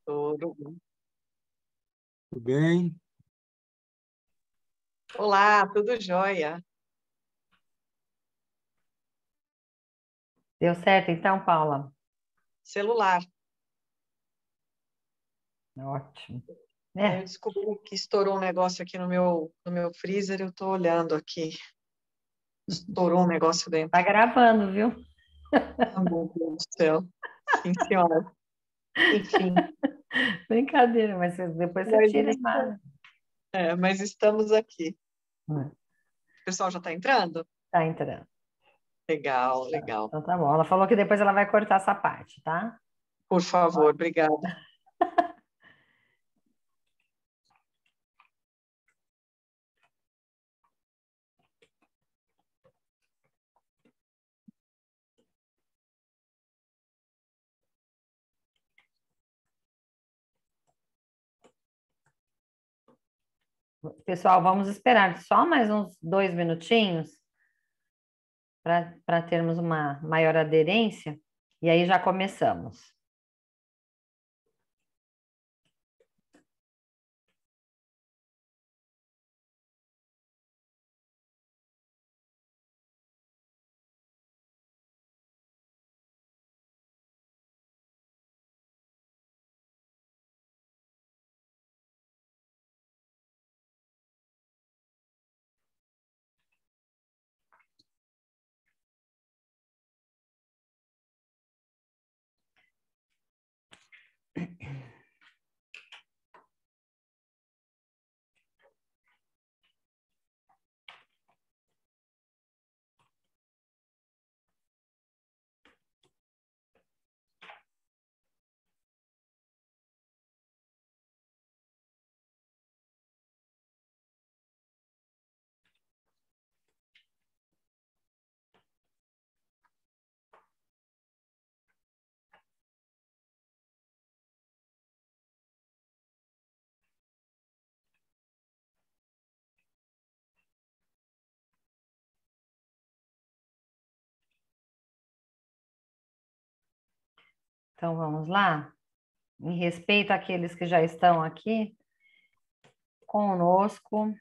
Tudo bom. Tudo bem? Olá, tudo jóia? Deu certo então, Paula? Celular. Ótimo. Eu descobri que estourou um negócio aqui no meu freezer, eu estou olhando aqui. Estourou um negócio Tá dentro. gravando, viu? Ah, meu Deus do céu. Sim, senhora. Enfim, Brincadeira, mas depois você mas, tira a imagem. mas estamos aqui. Hum, O pessoal já está entrando? Tá entrando. Legal, legal. Então tá bom. Ela falou que depois ela vai cortar essa parte, tá? Por favor, obrigada. Pessoal, vamos esperar só mais uns 2 minutinhos para termos uma maior aderência e aí já começamos. Então vamos lá. Em respeito àqueles que já estão aqui conosco,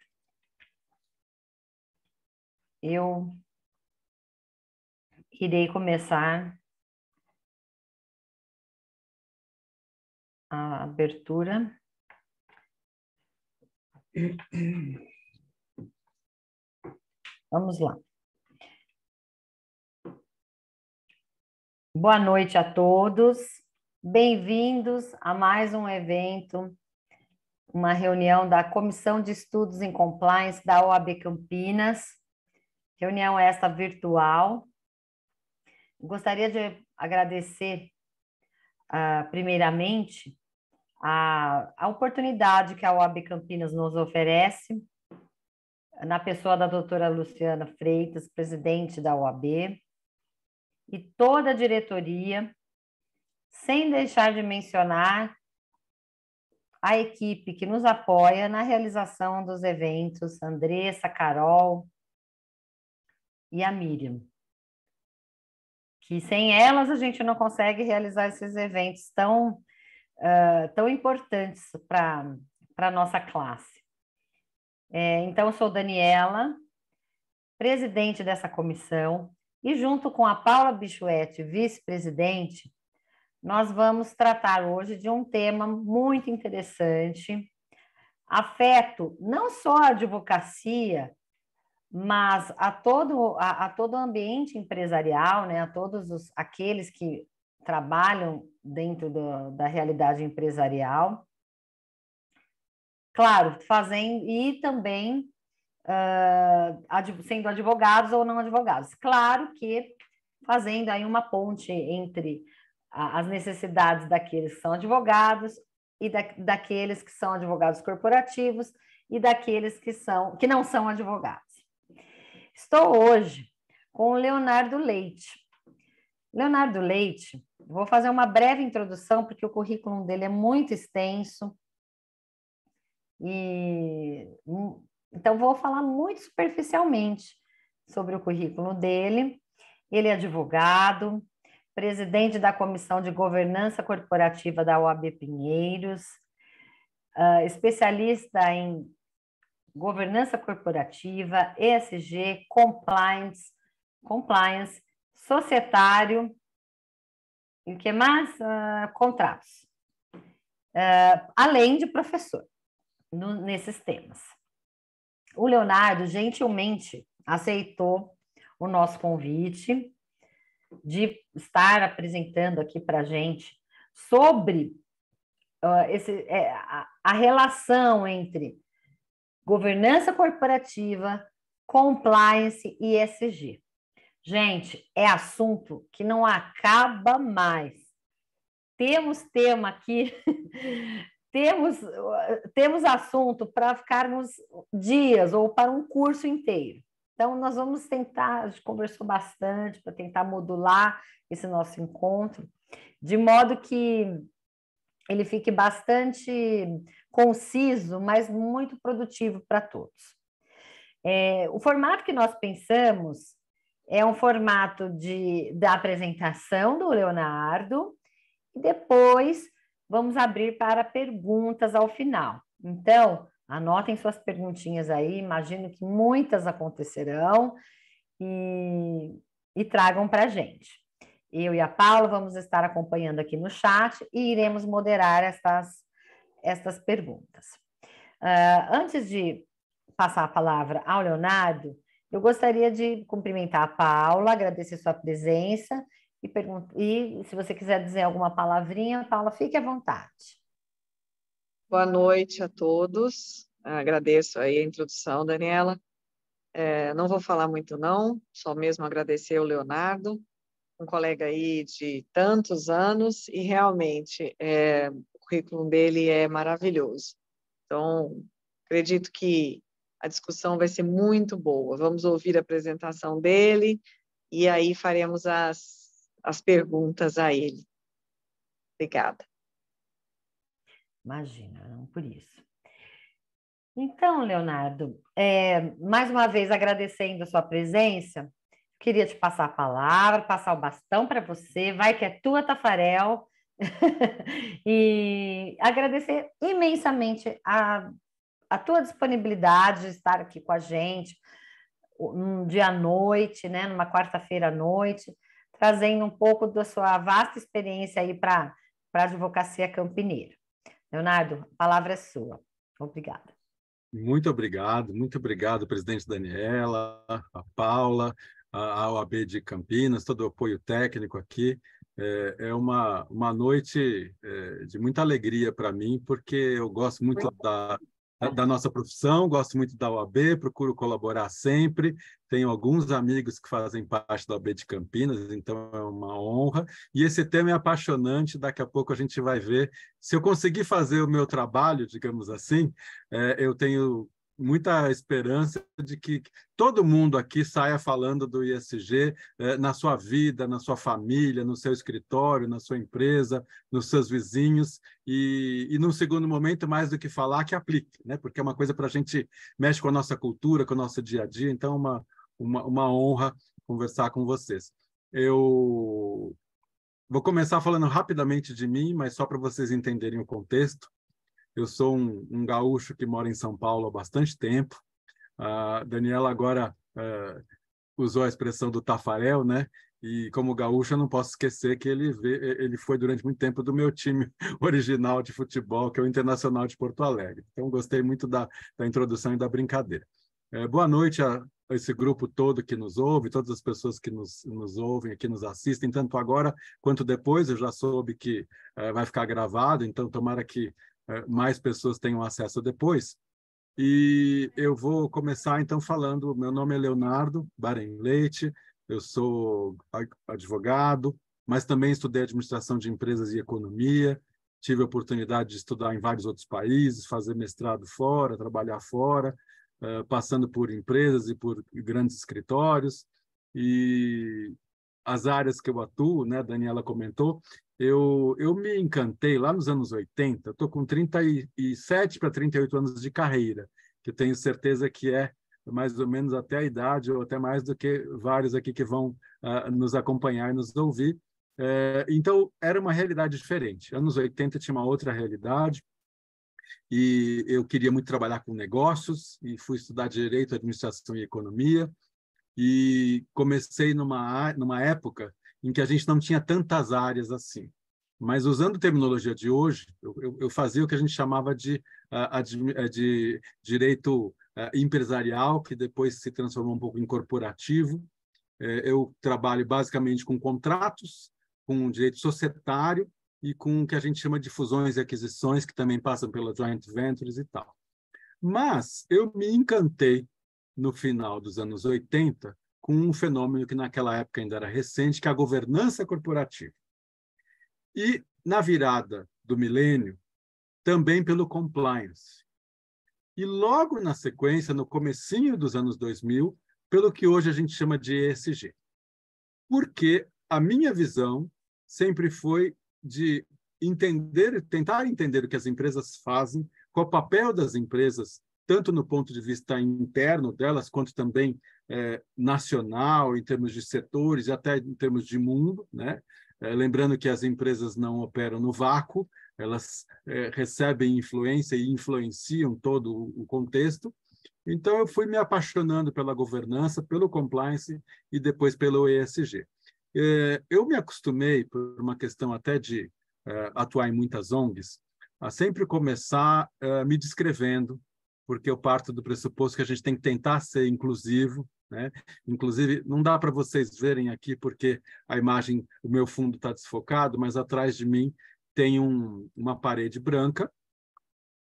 eu irei começar a abertura. Vamos lá. Boa noite a todos. Bem-vindos a mais um evento, uma reunião da Comissão de Estudos em Compliance da OAB Campinas. Reunião esta virtual. Gostaria de agradecer, primeiramente, a oportunidade que a OAB Campinas nos oferece, na pessoa da doutora Luciana Freitas, presidente da OAB, e toda a diretoria, sem deixar de mencionar a equipe que nos apoia na realização dos eventos, Andressa, Carol e a Miriam. Que sem elas a gente não consegue realizar esses eventos tão importantes para a nossa classe. Então, eu sou Daniela, presidente dessa comissão, e junto com a Paula Bichuete, vice-presidente, nós vamos tratar hoje de um tema muito interessante, afeto não só a advocacia, mas a todo o ambiente empresarial, né, a todos aqueles que trabalham dentro da realidade empresarial, claro, fazendo e também sendo advogados ou não advogados. Claro que fazendo aí uma ponte entre as necessidades daqueles que são advogados e daqueles que são advogados corporativos e daqueles que não são advogados. Estou hoje com o Leonardo Leite. Leonardo Leite, vou fazer uma breve introdução, porque o currículo dele é muito extenso. Então, vou falar muito superficialmente sobre o currículo dele. Ele é advogado, presidente da Comissão de Governança Corporativa da OAB Pinheiros, especialista em governança corporativa, ESG, compliance, societário, e o que mais? Contratos. Além de professor nesses temas. O Leonardo gentilmente aceitou o nosso convite de estar apresentando aqui para a gente sobre a relação entre governança corporativa, compliance e ESG. Gente, é assunto que não acaba mais. Temos tema aqui, temos assunto para ficarmos dias ou para um curso inteiro. Então, nós vamos tentar, a gente conversou bastante para tentar modular esse nosso encontro, de modo que ele fique bastante conciso, mas muito produtivo para todos. O formato que nós pensamos é um formato da apresentação do Leonardo, e depois vamos abrir para perguntas ao final. Então, anotem suas perguntinhas aí, imagino que muitas acontecerão, e tragam para a gente. Eu e a Paula vamos estar acompanhando aqui no chat e iremos moderar estas perguntas. Antes de passar a palavra ao Leonardo, eu gostaria de cumprimentar a Paula, agradecer sua presença e se você quiser dizer alguma palavrinha, Paula, fique à vontade. Boa noite a todos. Agradeço aí a introdução, Daniela. Não vou falar muito não, só mesmo agradecer ao Leonardo, um colega aí de tantos anos, e realmente o currículo dele é maravilhoso. Então, acredito que a discussão vai ser muito boa. Vamos ouvir a apresentação dele e aí faremos as perguntas a ele. Obrigada. Imagina, não por isso. Então, Leonardo, mais uma vez agradecendo a sua presença, queria te passar a palavra, passar o bastão para você, vai que é tua, Tafarel, e agradecer imensamente a tua disponibilidade de estar aqui com a gente um dia à noite, né, numa quarta-feira à noite, trazendo um pouco da sua vasta experiência aí para a advocacia campineira. Leonardo, a palavra é sua. Obrigada. Muito obrigado, presidente Daniela, a Paula, a OAB de Campinas, todo o apoio técnico aqui. É uma noite de muita alegria para mim, porque eu gosto muito da nossa profissão, gosto muito da OAB, procuro colaborar sempre, tenho alguns amigos que fazem parte da OAB de Campinas, então é uma honra, e esse tema é apaixonante, daqui a pouco a gente vai ver. Se eu conseguir fazer o meu trabalho, digamos assim, eu tenho muita esperança de que todo mundo aqui saia falando do ESG na sua vida, na sua família, no seu escritório, na sua empresa, nos seus vizinhos, e num segundo momento, mais do que falar, que aplique, né? Porque é uma coisa para a gente mexe com a nossa cultura, com o nosso dia a dia, então é uma honra conversar com vocês. Eu vou começar falando rapidamente de mim, mas só para vocês entenderem o contexto. Eu sou um gaúcho que mora em São Paulo há bastante tempo. A Daniela agora usou a expressão do Tafarel, né? E como gaúcho, eu não posso esquecer que ele foi durante muito tempo do meu time original de futebol, que é o Internacional de Porto Alegre. Então, gostei muito da introdução e da brincadeira. Boa noite a esse grupo todo que nos ouve, todas as pessoas que nos ouvem, que nos assistem, tanto agora quanto depois. Eu já soube que vai ficar gravado, então tomara que mais pessoas tenham acesso depois. E eu vou começar, então, falando, meu nome é Leonardo Baren Leite, eu sou advogado, mas também estudei administração de empresas e economia, tive a oportunidade de estudar em vários outros países, fazer mestrado fora, trabalhar fora, passando por empresas e por grandes escritórios, e as áreas que eu atuo, né, a Daniela comentou, eu me encantei lá nos anos 80, estou com 37 para 38 anos de carreira, que eu tenho certeza que é mais ou menos até a idade, ou até mais do que vários aqui que vão nos acompanhar e nos ouvir. Então, era uma realidade diferente. Anos 80 tinha uma outra realidade, e eu queria muito trabalhar com negócios, e fui estudar Direito, Administração e Economia, e comecei numa época em que a gente não tinha tantas áreas assim. Mas, usando a terminologia de hoje, eu fazia o que a gente chamava de direito empresarial, que depois se transformou um pouco em corporativo. Eu trabalho basicamente com contratos, com direito societário e com o que a gente chama de fusões e aquisições, que também passam pela joint ventures e tal. Mas eu me encantei, no final dos anos 80, com um fenômeno que naquela época ainda era recente, que é a governança corporativa. E, na virada do milênio, também pelo compliance. E logo na sequência, no comecinho dos anos 2000, pelo que hoje a gente chama de ESG. Porque a minha visão sempre foi de tentar entender o que as empresas fazem, qual o papel das empresas, tanto no ponto de vista interno delas, quanto também nacional, em termos de setores, e até em termos de mundo, né? Lembrando que as empresas não operam no vácuo, elas recebem influência e influenciam todo o contexto. Então, eu fui me apaixonando pela governança, pelo compliance e depois pelo ESG. Eu me acostumei, por uma questão até de atuar em muitas ONGs, a sempre começar me descrevendo, porque eu parto do pressuposto que a gente tem que tentar ser inclusivo, né? Inclusive, não dá para vocês verem aqui, porque a imagem, o meu fundo está desfocado, mas atrás de mim tem uma parede branca,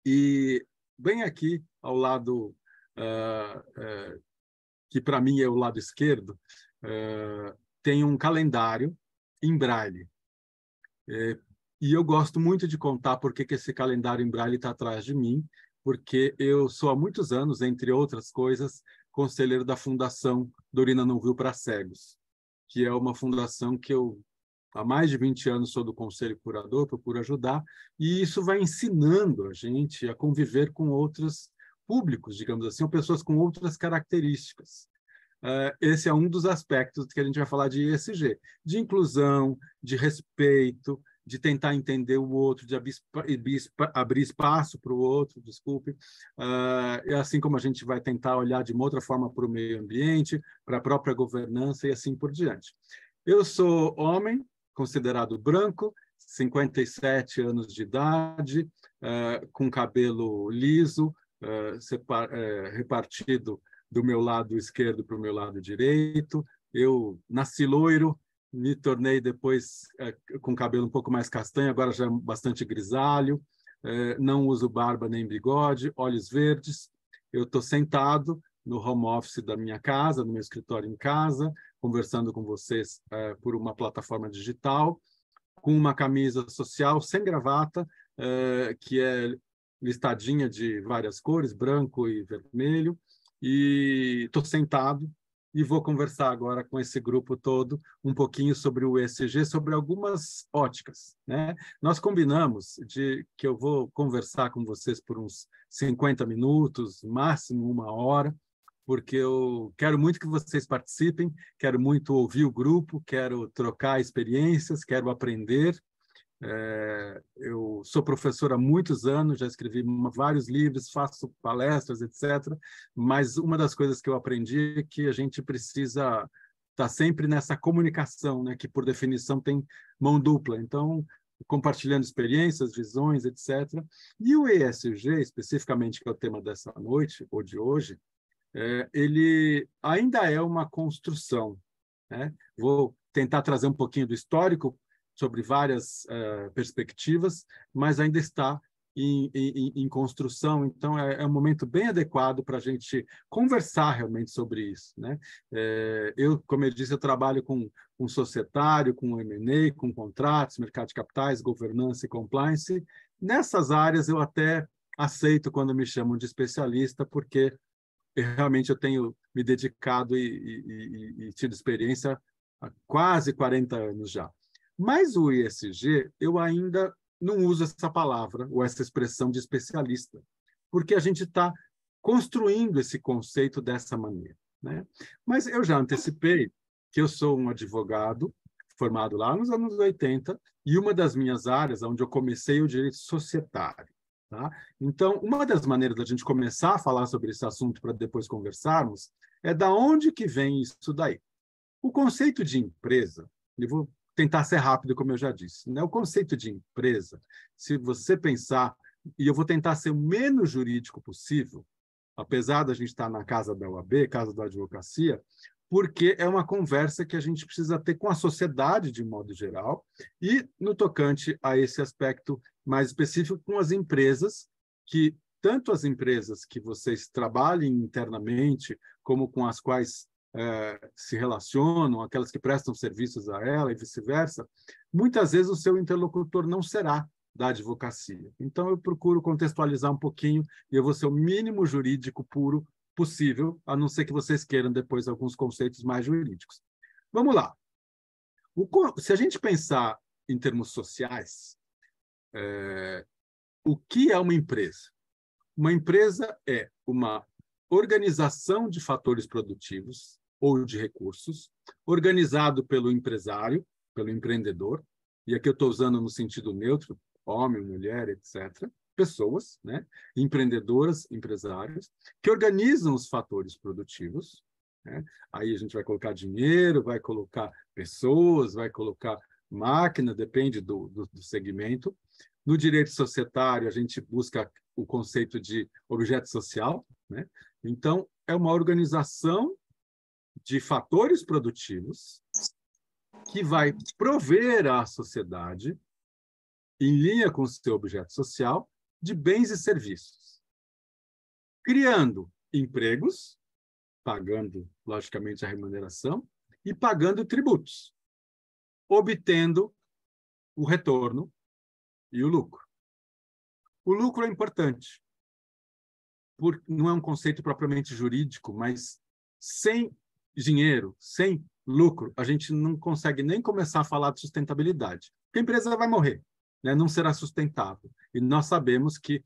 e bem aqui, ao lado, que para mim é o lado esquerdo, tem um calendário em braille. E eu gosto muito de contar por que esse calendário em braille está atrás de mim, porque eu sou há muitos anos, entre outras coisas, conselheiro da Fundação Dorina Não Viu para Cegos, que é uma fundação que eu, há mais de 20 anos, sou do conselho curador, procuro ajudar, e isso vai ensinando a gente a conviver com outros públicos, digamos assim, ou pessoas com outras características. Esse é um dos aspectos que a gente vai falar de ESG, de inclusão, de respeito, de tentar entender o outro, de abrir espaço para o outro, desculpe. Assim como a gente vai tentar olhar de uma outra forma para o meio ambiente, para a própria governança e assim por diante. Eu sou homem, considerado branco, 57 anos de idade, com cabelo liso, repartido do meu lado esquerdo para o meu lado direito. Eu nasci loiro, me tornei depois com cabelo um pouco mais castanho, agora já bastante grisalho, não uso barba nem bigode, olhos verdes. Eu estou sentado no home office da minha casa, no meu escritório em casa, conversando com vocês por uma plataforma digital, com uma camisa social sem gravata, que é listadinha de várias cores, branco e vermelho, e estou sentado e vou conversar agora com esse grupo todo um pouquinho sobre o ESG, sobre algumas óticas, né? Nós combinamos que eu vou conversar com vocês por uns 50 minutos, máximo 1 hora, porque eu quero muito que vocês participem, quero muito ouvir o grupo, quero trocar experiências, quero aprender. Eu sou professor há muitos anos, já escrevi vários livros, faço palestras, etc. Mas uma das coisas que eu aprendi é que a gente precisa estar sempre nessa comunicação, né, que por definição tem mão dupla. Então, compartilhando experiências, visões, etc. E o ESG, especificamente, que é o tema dessa noite, ou de hoje, ele ainda é uma construção, né? Vou tentar trazer um pouquinho do histórico sobre várias perspectivas, mas ainda está em construção, então é um momento bem adequado para a gente conversar realmente sobre isso, né? Eu, como eu disse, eu trabalho com um societário, com M&A, com contratos, mercado de capitais, governança e compliance. Nessas áreas eu até aceito quando me chamam de especialista, porque realmente eu tenho me dedicado e tido experiência há quase 40 anos já. Mas o ESG, eu ainda não uso essa palavra ou essa expressão de especialista, porque a gente está construindo esse conceito dessa maneira, né? Mas eu já antecipei que eu sou um advogado formado lá nos anos 80, e uma das minhas áreas, onde eu comecei, é o direito societário. Tá? Então, uma das maneiras da gente começar a falar sobre esse assunto para depois conversarmos é da onde que vem isso daí. O conceito de empresa, eu vou tentar ser rápido, como eu já disse, né? O conceito de empresa, se você pensar, e eu vou tentar ser o menos jurídico possível, apesar da gente estar na casa da OAB, casa da advocacia, porque é uma conversa que a gente precisa ter com a sociedade de modo geral e no tocante a esse aspecto mais específico com as empresas, que tanto as empresas que vocês trabalhem internamente, como com as quais se relacionam, aquelas que prestam serviços a ela e vice-versa, muitas vezes o seu interlocutor não será da advocacia. Então, eu procuro contextualizar um pouquinho e eu vou ser o mínimo jurídico puro possível, a não ser que vocês queiram depois alguns conceitos mais jurídicos. Vamos lá. Se a gente pensar em termos sociais, o que é uma empresa? Uma empresa é uma organização de fatores produtivos ou de recursos, organizado pelo empresário, pelo empreendedor, e aqui eu estou usando no sentido neutro, homem, mulher, etc., pessoas, né? Empreendedoras, empresários, que organizam os fatores produtivos, né? Aí a gente vai colocar dinheiro, vai colocar pessoas, vai colocar máquina, depende do segmento. No direito societário, a gente busca o conceito de objeto social, né? Então, é uma organização de fatores produtivos que vai prover à sociedade, em linha com o seu objeto social, de bens e serviços, criando empregos, pagando, logicamente, a remuneração, e pagando tributos, obtendo o retorno e o lucro. O lucro é importante, porque não é um conceito propriamente jurídico, mas sem dinheiro, sem lucro, a gente não consegue nem começar a falar de sustentabilidade. Porque a empresa vai morrer, né? Não será sustentável. E nós sabemos que,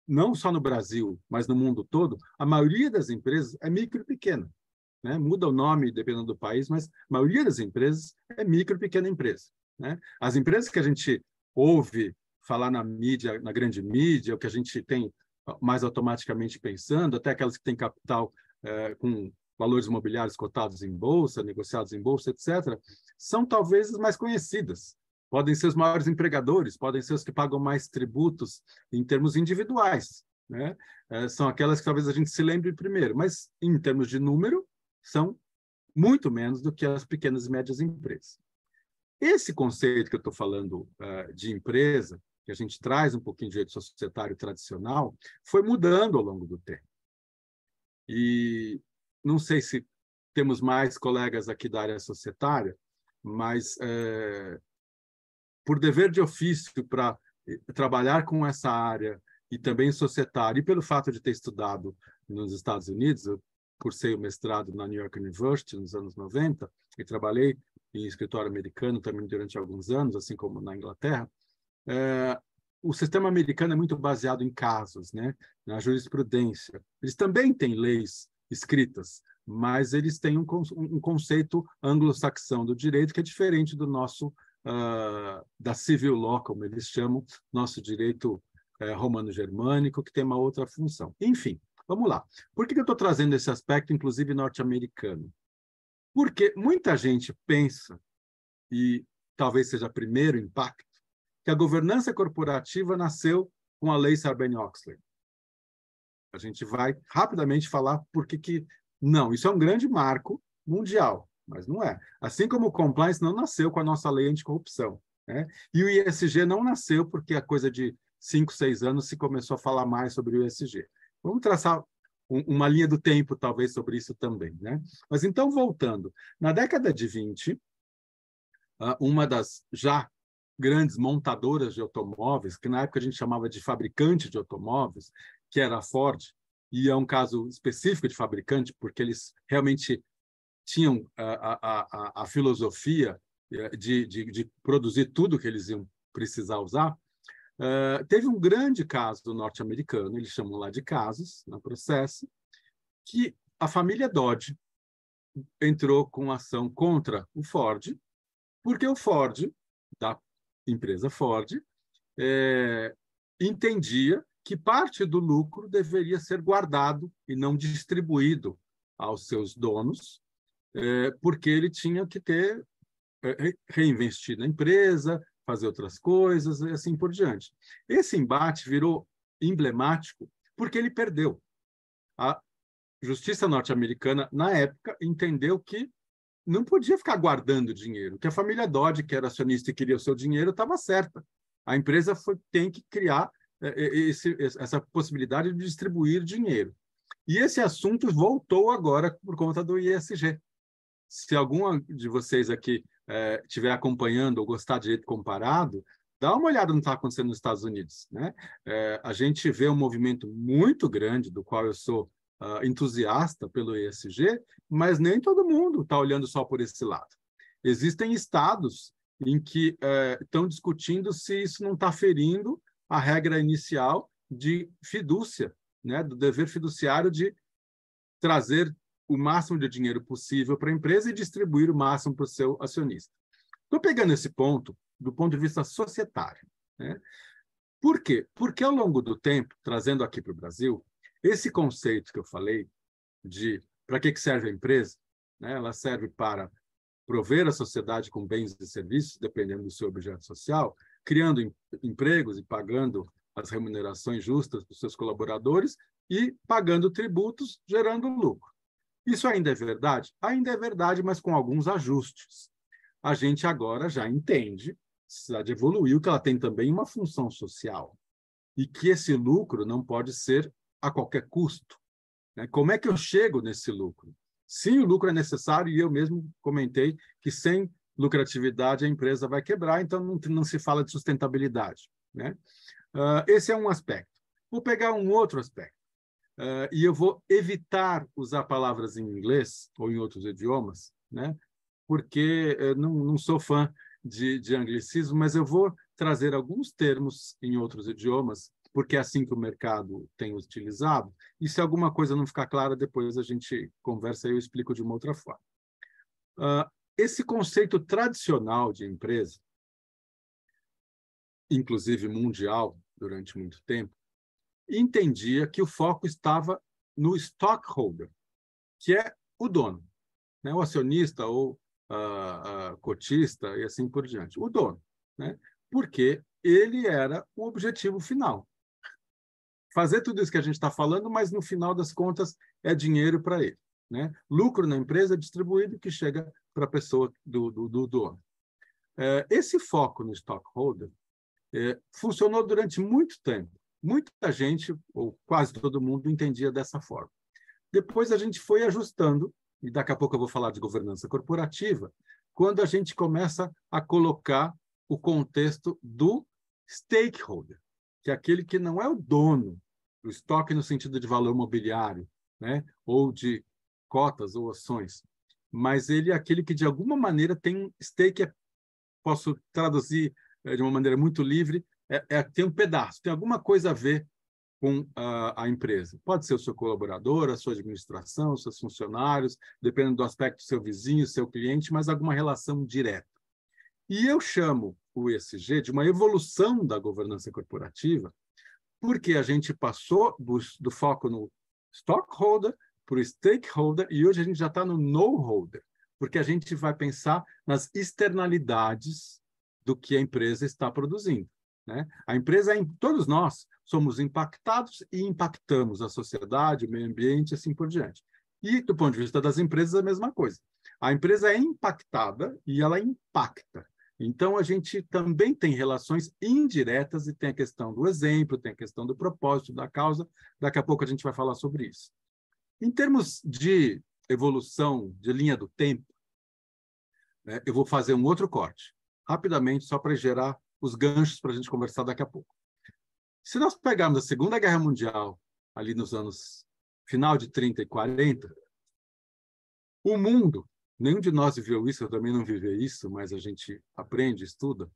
não só no Brasil, mas no mundo todo, a maioria das empresas é micro e pequena, né? Muda o nome dependendo do país, mas a maioria das empresas é micro e pequena empresa, né? As empresas que a gente ouve falar na mídia, na grande mídia, o que a gente tem mais automaticamente pensando, até aquelas que têm capital com valores imobiliários cotados em bolsa, negociados em bolsa, etc., são talvez as mais conhecidas. Podem ser os maiores empregadores, podem ser os que pagam mais tributos em termos individuais, né? São aquelas que talvez a gente se lembre primeiro, mas em termos de número, são muito menos do que as pequenas e médias empresas. Esse conceito que eu estou falando de empresa, que a gente traz um pouquinho de direito societário tradicional, foi mudando ao longo do tempo. E não sei se temos mais colegas aqui da área societária, mas por dever de ofício para trabalhar com essa área e também societário, e pelo fato de ter estudado nos Estados Unidos, eu cursei o mestrado na New York University nos anos 90 e trabalhei em escritório americano também durante alguns anos, assim como na Inglaterra. O sistema americano é muito baseado em casos, né? Na jurisprudência. Eles também têm leis escritas, mas eles têm um conceito anglo-saxão do direito que é diferente do nosso, da civil law, como eles chamam, nosso direito romano-germânico, que tem uma outra função. Enfim, vamos lá. Por que eu estou trazendo esse aspecto, inclusive norte-americano? Porque muita gente pensa, e talvez seja o primeiro impacto, que a governança corporativa nasceu com a lei Sarbanes-Oxley. A gente vai rapidamente falar por que não. Isso é um grande marco mundial, mas não é. Assim como o compliance não nasceu com a nossa lei anticorrupção, né? E o ISG não nasceu porque a coisa de 5, 6 anos se começou a falar mais sobre o ISG. Vamos traçar uma linha do tempo, talvez, sobre isso também, né? Mas então, voltando. Na década de 20, uma das já grandes montadoras de automóveis, que na época a gente chamava de fabricante de automóveis, que era a Ford, e é um caso específico de fabricante, porque eles realmente tinham a filosofia de produzir tudo que eles iam precisar usar. Teve um grande caso norte-americano, eles chamam lá de casos, no processo, que a família Dodge entrou com ação contra o Ford, Porque o Ford, da empresa Ford, entendia que parte do lucro deveria ser guardado e não distribuído aos seus donos, porque ele tinha que reinvestir na empresa, fazer outras coisas e assim por diante. Esse embate virou emblemático porque ele perdeu. A justiça norte-americana, na época, entendeu que não podia ficar guardando dinheiro, que a família Dodge, que era acionista e queria o seu dinheiro, estava certa. A empresa tem que criar essa possibilidade de distribuir dinheiro. E esse assunto voltou agora por conta do ESG. Se algum de vocês aqui estiver acompanhando ou gostar de direito comparado, dá uma olhada no que está acontecendo nos Estados Unidos, né? A gente vê um movimento muito grande, do qual eu sou entusiasta pelo ESG, mas nem todo mundo está olhando só por esse lado. Existem estados em que estão discutindo se isso não está ferindo a regra inicial de fidúcia, né? Do dever fiduciário de trazer o máximo de dinheiro possível para a empresa e distribuir o máximo para o seu acionista. Estou pegando esse ponto do ponto de vista societário, né? Por quê? Porque, ao longo do tempo, trazendo aqui para o Brasil, esse conceito que eu falei de para que serve a empresa, né? Ela serve para prover a sociedade com bens e serviços, dependendo do seu objeto social, criando empregos e pagando as remunerações justas para os seus colaboradores e pagando tributos, gerando lucro. Isso ainda é verdade? Ainda é verdade, mas com alguns ajustes. A gente agora já entende, precisa de evoluir, que ela tem também uma função social e que esse lucro não pode ser a qualquer custo, né? Como é que eu chego nesse lucro? Sim, o lucro é necessário e eu mesmo comentei que sem lucratividade a empresa vai quebrar, então não se fala de sustentabilidade, né? Esse é um aspecto. Vou pegar um outro aspecto. E eu vou evitar usar palavras em inglês ou em outros idiomas, né? Porque eu não sou fã de anglicismo, mas eu vou trazer alguns termos em outros idiomas, porque é assim que o mercado tem utilizado, e se alguma coisa não ficar clara, depois a gente conversa e eu explico de uma outra forma. Esse conceito tradicional de empresa, inclusive mundial, durante muito tempo, entendia que o foco estava no stockholder, que é o dono, né? O acionista ou cotista e assim por diante. O dono, né? Porque ele era o objetivo final. Fazer tudo isso que a gente está falando, mas no final das contas é dinheiro para ele, né? Lucro na empresa distribuído que chega para a pessoa do dono. Esse foco no stockholder funcionou durante muito tempo. Muita gente, ou quase todo mundo, entendia dessa forma. Depois a gente foi ajustando, e daqui a pouco eu vou falar de governança corporativa, quando a gente começa a colocar o contexto do stakeholder, que é aquele que não é o dono do estoque no sentido de valor mobiliário, né? Ou de cotas ou ações, mas ele é aquele que, de alguma maneira, tem stake, posso traduzir de uma maneira muito livre, tem um pedaço, tem alguma coisa a ver com a empresa. Pode ser o seu colaborador, a sua administração, os seus funcionários, dependendo do aspecto do seu vizinho, seu cliente, mas alguma relação direta. E eu chamo o ESG de uma evolução da governança corporativa, porque a gente passou do foco no stockholder para o stakeholder e hoje a gente já está no no-holder, porque a gente vai pensar nas externalidades do que a empresa está produzindo, né? A empresa, todos nós somos impactados e impactamos a sociedade, o meio ambiente e assim por diante. E, do ponto de vista das empresas, a mesma coisa. A empresa é impactada e ela impacta. Então, a gente também tem relações indiretas e tem a questão do exemplo, tem a questão do propósito, da causa. Daqui a pouco a gente vai falar sobre isso. Em termos de evolução de linha do tempo, né, eu vou fazer um outro corte, rapidamente, só para gerar os ganchos para a gente conversar daqui a pouco. Se nós pegarmos a Segunda Guerra Mundial, ali nos anos final de 30 e 40, o mundo, nenhum de nós viveu isso, eu também não vivi isso, mas a gente aprende, estuda,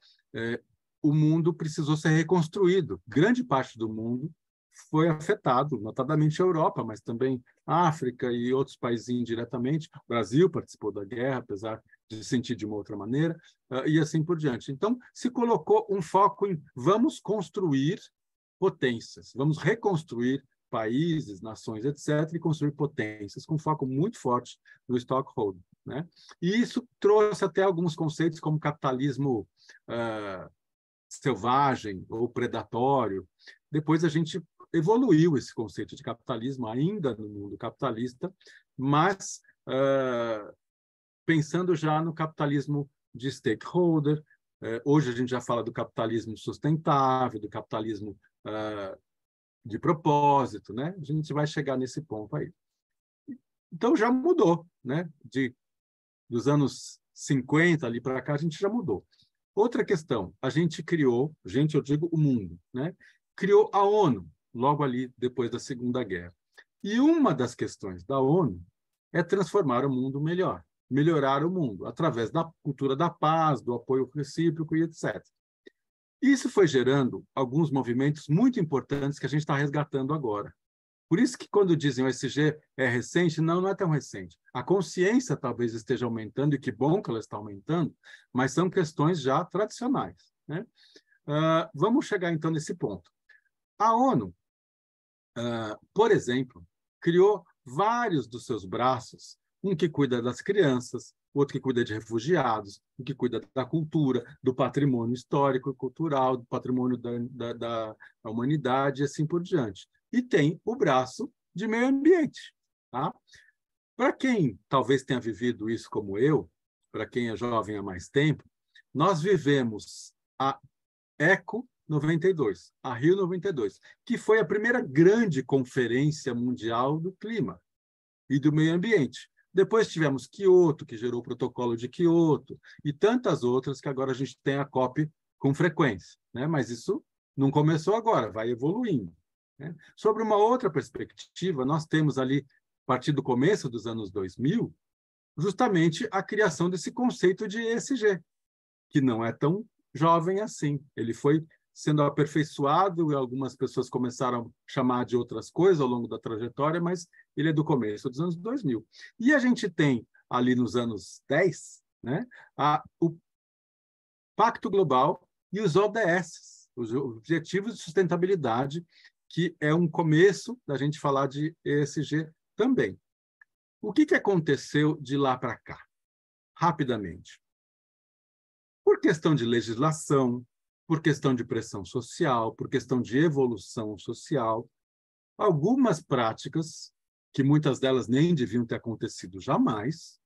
o mundo precisou ser reconstruído. Grande parte do mundo foi afetado, notadamente a Europa, mas também a África e outros países indiretamente. O Brasil participou da guerra, apesar de sentir de uma outra maneira, e assim por diante. Então, se colocou um foco em vamos construir potências, vamos reconstruir países, nações, etc., e construir potências, com foco muito forte no Stockholm, né? E isso trouxe até alguns conceitos como capitalismo selvagem ou predatório. Depois a gente evoluiu esse conceito de capitalismo ainda no mundo capitalista, mas pensando já no capitalismo de stakeholder. Hoje a gente já fala do capitalismo sustentável, do capitalismo de propósito, né? A gente vai chegar nesse ponto aí. Então já mudou, né? Dos anos 50 ali para cá a gente já mudou. Outra questão, a gente criou, eu digo o mundo, né? Criou a ONU, logo ali depois da Segunda Guerra. E uma das questões da ONU é transformar o mundo melhor, melhorar o mundo, através da cultura da paz, do apoio recíproco e etc. Isso foi gerando alguns movimentos muito importantes que a gente está resgatando agora. Por isso que quando dizem o ESG é recente, não é tão recente. A consciência talvez esteja aumentando, e que bom que ela está aumentando, mas são questões já tradicionais, né? Vamos chegar então nesse ponto. A ONU, por exemplo, criou vários dos seus braços, um que cuida das crianças, outro que cuida de refugiados, um que cuida da cultura, do patrimônio histórico e cultural, do patrimônio da humanidade e assim por diante. E tem o braço de meio ambiente. Tá? Para quem talvez tenha vivido isso como eu, para quem é jovem há mais tempo, nós vivemos a ECO 92, a Rio 92, que foi a primeira grande conferência mundial do clima e do meio ambiente. Depois tivemos Kyoto, que gerou o protocolo de Kyoto, e tantas outras que agora a gente tem a COP com frequência, né? Mas isso não começou agora, vai evoluindo, né? Sobre uma outra perspectiva, nós temos ali, a partir do começo dos anos 2000, justamente a criação desse conceito de ESG, que não é tão jovem assim. Ele foi sendo aperfeiçoado e algumas pessoas começaram a chamar de outras coisas ao longo da trajetória, mas ele é do começo dos anos 2000. E a gente tem, ali nos anos 10, né, o Pacto Global e os ODS, os Objetivos de Sustentabilidade, que é um começo da gente falar de ESG também. O que aconteceu de lá para cá? Rapidamente. Por questão de legislação, por questão de pressão social, por questão de evolução social, algumas práticas, que muitas delas nem deviam ter acontecido jamais,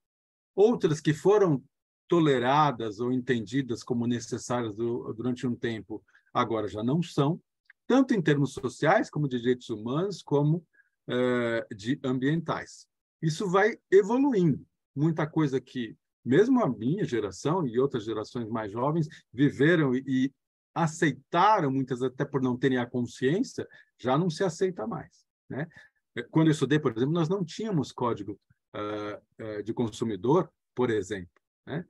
outras que foram toleradas ou entendidas como necessárias durante um tempo, agora já não são, tanto em termos sociais, como de direitos humanos, como de ambientais. Isso vai evoluindo. Muita coisa que, mesmo a minha geração e outras gerações mais jovens, viveram e aceitaram, muitas até por não terem a consciência, já não se aceita mais, né? Quando eu estudei, por exemplo, nós não tínhamos código de consumidor, por exemplo, né?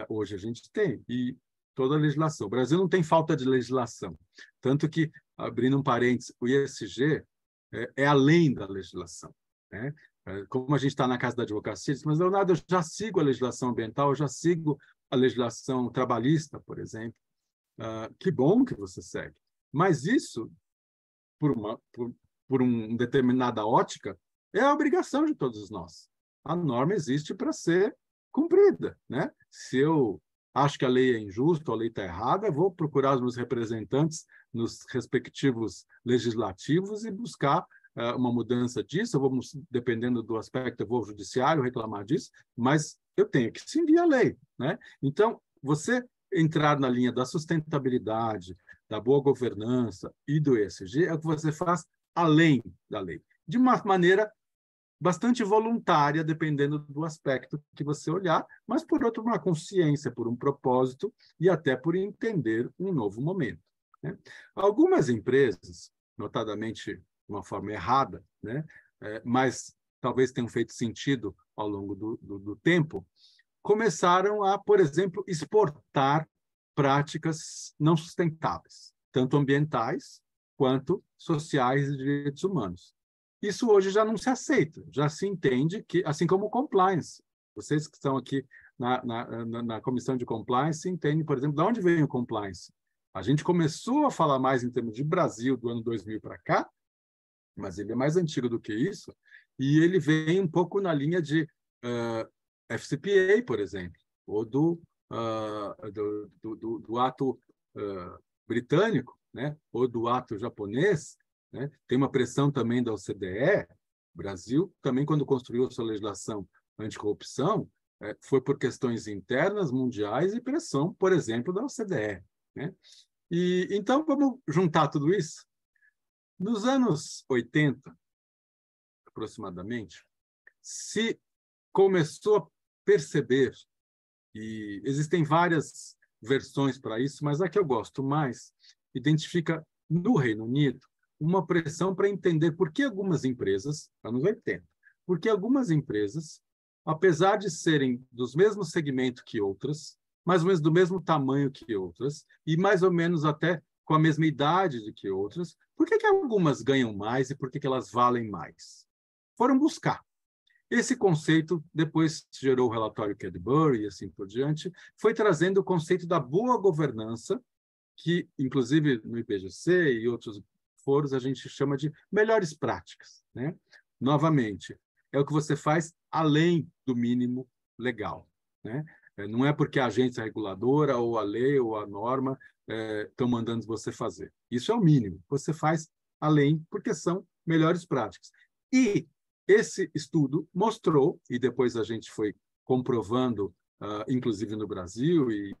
Hoje a gente tem, e toda a legislação. O Brasil não tem falta de legislação, tanto que, abrindo um parênteses, o ESG é além da legislação, né? Como a gente está na Casa da Advocacia, mas, Leonardo, eu já sigo a legislação ambiental, eu já sigo a legislação trabalhista, por exemplo. Que bom que você segue. Mas isso, por uma determinada ótica, é a obrigação de todos nós. A norma existe para ser cumprida, né? Se eu acho que a lei é injusta, a lei está errada, eu vou procurar os meus representantes nos respectivos legislativos e buscar uma mudança disso. Eu vou, dependendo do aspecto, eu vou ao judiciário reclamar disso, mas eu tenho que seguir a lei, né? Então, você entrar na linha da sustentabilidade, da boa governança e do ESG é o que você faz além da lei, de uma maneira bastante voluntária, dependendo do aspecto que você olhar, mas, por outro, uma consciência, por um propósito e até por entender um novo momento, né? Algumas empresas, notadamente de uma forma errada, né, mas talvez tenham feito sentido ao longo do tempo, começaram a, por exemplo, exportar práticas não sustentáveis, tanto ambientais quanto sociais e direitos humanos. Isso hoje já não se aceita, já se entende que, assim como o compliance, vocês que estão aqui na comissão de compliance entendem, por exemplo, de onde vem o compliance. A gente começou a falar mais em termos de Brasil do ano 2000 para cá, mas ele é mais antigo do que isso, e ele vem um pouco na linha de FCPA, por exemplo, ou do ato britânico, né? Ou do ato japonês, né? Tem uma pressão também da OCDE. O Brasil também, quando construiu a sua legislação anticorrupção, foi por questões internas, mundiais e pressão, por exemplo, da OCDE, né? E então, vamos juntar tudo isso? Nos anos 80, aproximadamente, se começou a perceber, e existem várias versões para isso, mas a que eu gosto mais identifica no Reino Unido uma pressão para entender por que algumas empresas, anos 80, por que algumas empresas, apesar de serem dos mesmos segmentos que outras, mais ou menos do mesmo tamanho que outras, e mais ou menos até com a mesma idade do que outras, por que algumas ganham mais e por que elas valem mais? Foram buscar. Esse conceito depois gerou o relatório Cadbury e assim por diante, foi trazendo o conceito da boa governança, que, inclusive, no IPGC e outros foros, a gente chama de melhores práticas, né? Novamente, é o que você faz além do mínimo legal, né? Não é porque a agência reguladora ou a lei ou a norma estão mandando você fazer. Isso é o mínimo. Você faz além porque são melhores práticas. E esse estudo mostrou, e depois a gente foi comprovando, inclusive no Brasil e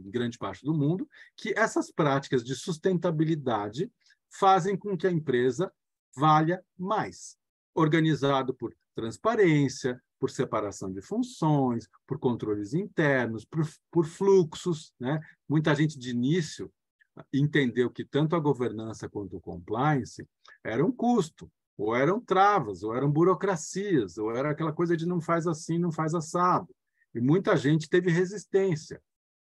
em grande parte do mundo, que essas práticas de sustentabilidade fazem com que a empresa valha mais, organizado por transparência, por separação de funções, por controles internos, por fluxos, né? Muita gente de início entendeu que tanto a governança quanto o compliance era um custo, ou eram travas, ou eram burocracias, ou era aquela coisa de não faz assim, não faz assado. E muita gente teve resistência.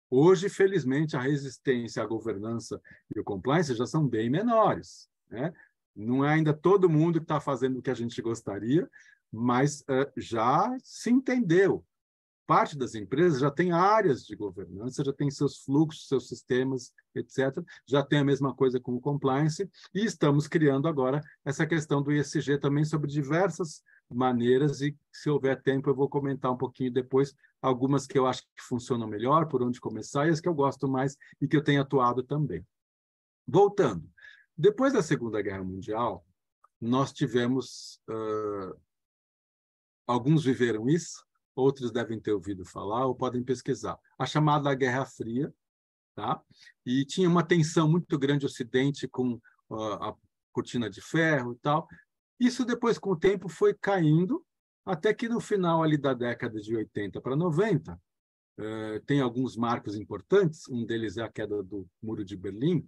Hoje, felizmente, a resistência à governança e o compliance já são bem menores, né? Não é ainda todo mundo que está fazendo o que a gente gostaria, mas já se entendeu. Parte das empresas já tem áreas de governança, já tem seus fluxos, seus sistemas, etc. Já tem a mesma coisa com o compliance, e estamos criando agora essa questão do ESG também sobre diversas maneiras, e se houver tempo eu vou comentar um pouquinho depois algumas que eu acho que funcionam melhor, por onde começar, e as que eu gosto mais e que eu tenho atuado também. Voltando, depois da Segunda Guerra Mundial, nós tivemos, alguns viveram isso, outros devem ter ouvido falar ou podem pesquisar, a chamada Guerra Fria, tá? E tinha uma tensão muito grande Ocidente com a cortina de ferro e tal. Isso depois, com o tempo, foi caindo, até que no final ali da década de 80 para 90, tem alguns marcos importantes, um deles é a queda do Muro de Berlim,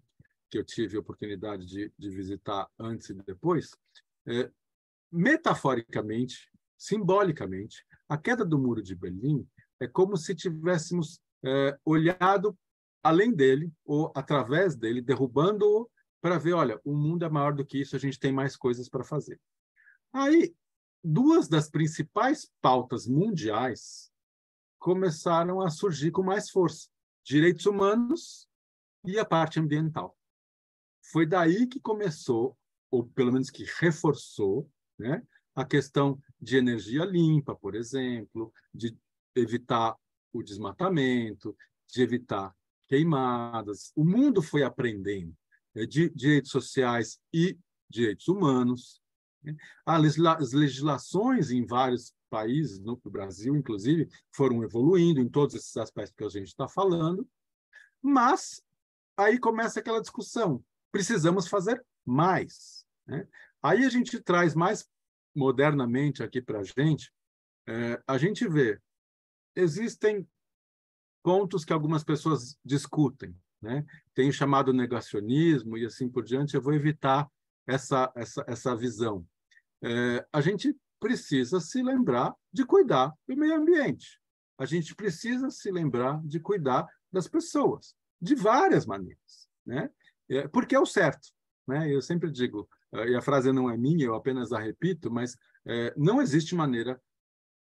que eu tive a oportunidade de visitar antes e depois. Metaforicamente, simbolicamente, a queda do Muro de Berlim é como se tivéssemos olhado além dele, ou através dele, derrubando-o, para ver, olha, o mundo é maior do que isso, a gente tem mais coisas para fazer. Aí, duas das principais pautas mundiais começaram a surgir com mais força: direitos humanos e a parte ambiental. Foi daí que começou, ou pelo menos que reforçou, né, a questão de energia limpa, por exemplo, de evitar o desmatamento, de evitar queimadas. O mundo foi aprendendo de direitos sociais e direitos humanos. As legislações em vários países, no Brasil, inclusive, foram evoluindo em todos esses aspectos que a gente está falando, mas aí começa aquela discussão. Precisamos fazer mais, né? Aí a gente traz mais modernamente aqui para a gente vê, existem pontos que algumas pessoas discutem, né? Tem o chamado negacionismo e assim por diante. Eu vou evitar essa visão. A gente precisa se lembrar de cuidar do meio ambiente. A gente precisa se lembrar de cuidar das pessoas, de várias maneiras, né? Porque é o certo. né? Eu sempre digo, e a frase não é minha, eu apenas a repito, mas não existe maneira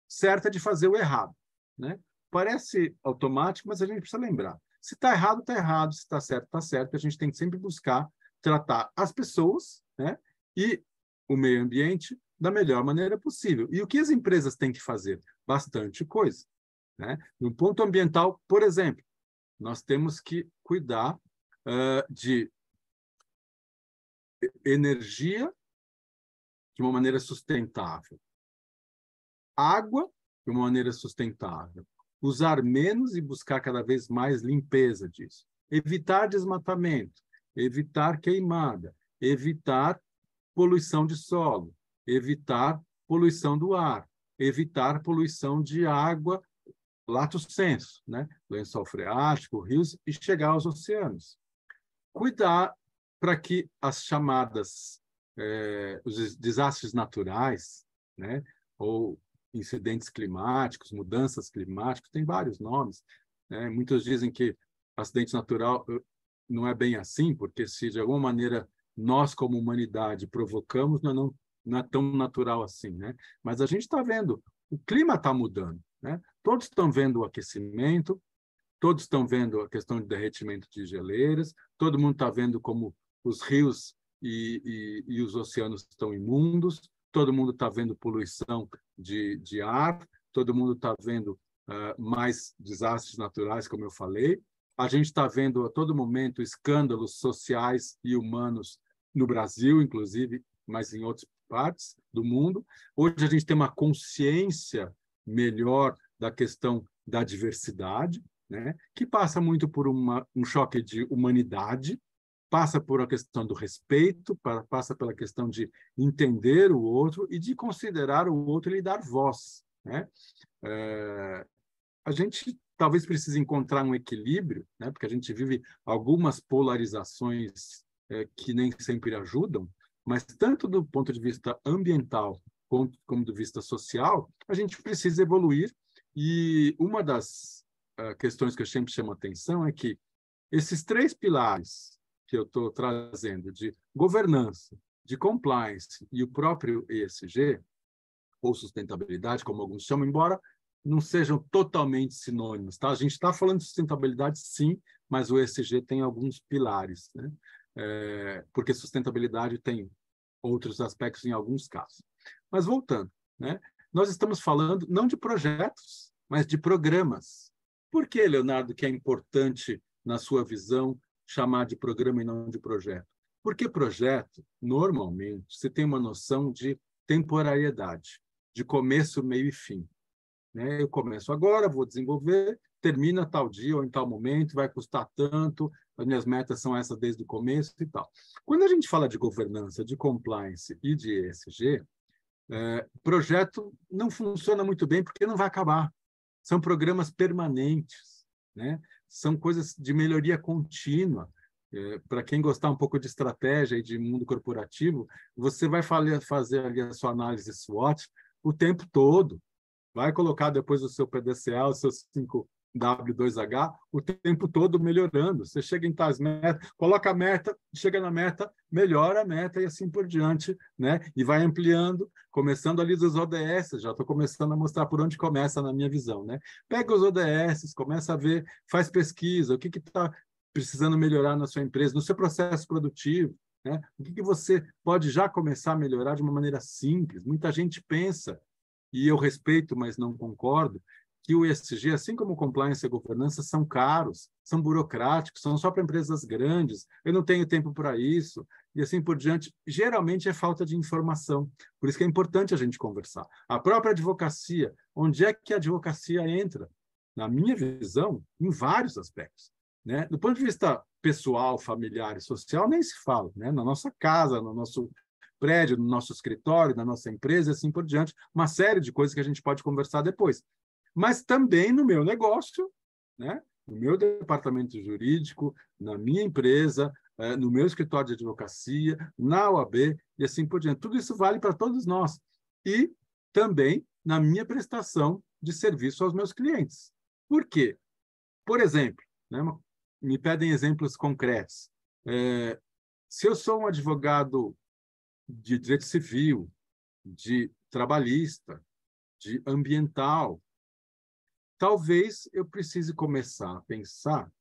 certa de fazer o errado, né? Parece automático, mas a gente precisa lembrar. Se está errado, está errado. Se está certo, está certo. A gente tem que sempre buscar tratar as pessoas, né, e o meio ambiente da melhor maneira possível. E o que as empresas têm que fazer? Bastante coisa, né? No ponto ambiental, por exemplo, nós temos que cuidar de energia de uma maneira sustentável, água de uma maneira sustentável, usar menos e buscar cada vez mais limpeza disso, evitar desmatamento, evitar queimada, evitar poluição de solo, evitar poluição do ar, evitar poluição de água, lato sensu, né? Lençol freático, rios e chegar aos oceanos. Cuidar para que as chamadas, os desastres naturais, né? Ou incidentes climáticos, mudanças climáticas, tem vários nomes, né? Muitos dizem que acidente natural não é bem assim, porque se de alguma maneira nós, como humanidade, provocamos, não é tão natural assim, né? Mas a gente está vendo, o clima está mudando, né? Todos estão vendo o aquecimento, todos estão vendo a questão de derretimento de geleiras, todo mundo está vendo como os rios e os oceanos estão imundos, todo mundo está vendo poluição de ar, todo mundo está vendo mais desastres naturais, como eu falei. A gente está vendo a todo momento escândalos sociais e humanos no Brasil, inclusive, mas em outras partes do mundo. Hoje a gente tem uma consciência melhor da questão da diversidade, né, que passa muito por um choque de humanidade, passa por a questão do respeito, passa pela questão de entender o outro e de considerar o outro e lhe dar voz, né? A gente talvez precise encontrar um equilíbrio, né, porque a gente vive algumas polarizações que nem sempre ajudam, mas tanto do ponto de vista ambiental como do vista social, a gente precisa evoluir. E uma das questões que eu sempre chamo a atenção é que esses 3 pilares que eu estou trazendo, de governança, de compliance e o próprio ESG, ou sustentabilidade, como alguns chamam, embora não sejam totalmente sinônimos, tá? A gente está falando de sustentabilidade, sim, mas o ESG tem alguns pilares, né? Porque sustentabilidade tem outros aspectos em alguns casos. Mas voltando, né? Nós estamos falando não de projetos, mas de programas. Por que, Leonardo, que é importante, na sua visão, chamar de programa e não de projeto? Porque projeto, normalmente, você tem uma noção de temporariedade, de começo, meio e fim, né? Eu começo agora, vou desenvolver, termina tal dia ou em tal momento, vai custar tanto, as minhas metas são essas desde o começo e tal. Quando a gente fala de governança, de compliance e de ESG, projeto não funciona muito bem porque não vai acabar. São programas permanentes, né? São coisas de melhoria contínua. Para quem gostar um pouco de estratégia e de mundo corporativo, você vai fazer ali a sua análise SWOT o tempo todo. Vai colocar depois o seu PDCA, o seu 5W2H, o tempo todo melhorando. Você chega em tais metas, coloca a meta, chega na meta, melhora a meta e assim por diante, né? E vai ampliando, começando ali dos ODS, já estou começando a mostrar por onde começa na minha visão, né? Pega os ODS, começa a ver, faz pesquisa, o que está precisando melhorar na sua empresa, no seu processo produtivo, né? O que você pode já começar a melhorar de uma maneira simples. Muita gente pensa, e eu respeito, mas não concordo, que o ESG, assim como o compliance e a governança, são caros, são burocráticos, são só para empresas grandes, eu não tenho tempo para isso, e assim por diante. Geralmente é falta de informação, por isso que é importante a gente conversar. A própria advocacia, onde é que a advocacia entra? Na minha visão, em vários aspectos, né? Do ponto de vista pessoal, familiar e social, nem se fala, né? Na nossa casa, no nosso prédio, no nosso escritório, na nossa empresa, e assim por diante, uma série de coisas que a gente pode conversar depois. Mas também no meu negócio, né? No meu departamento jurídico, na minha empresa, no meu escritório de advocacia, na OAB, e assim por diante. Tudo isso vale para todos nós. E também na minha prestação de serviço aos meus clientes. Por quê? Por exemplo, né? Me pedem exemplos concretos. Se eu sou um advogado de direito civil, de trabalhista, de ambiental, talvez eu precise começar a pensar,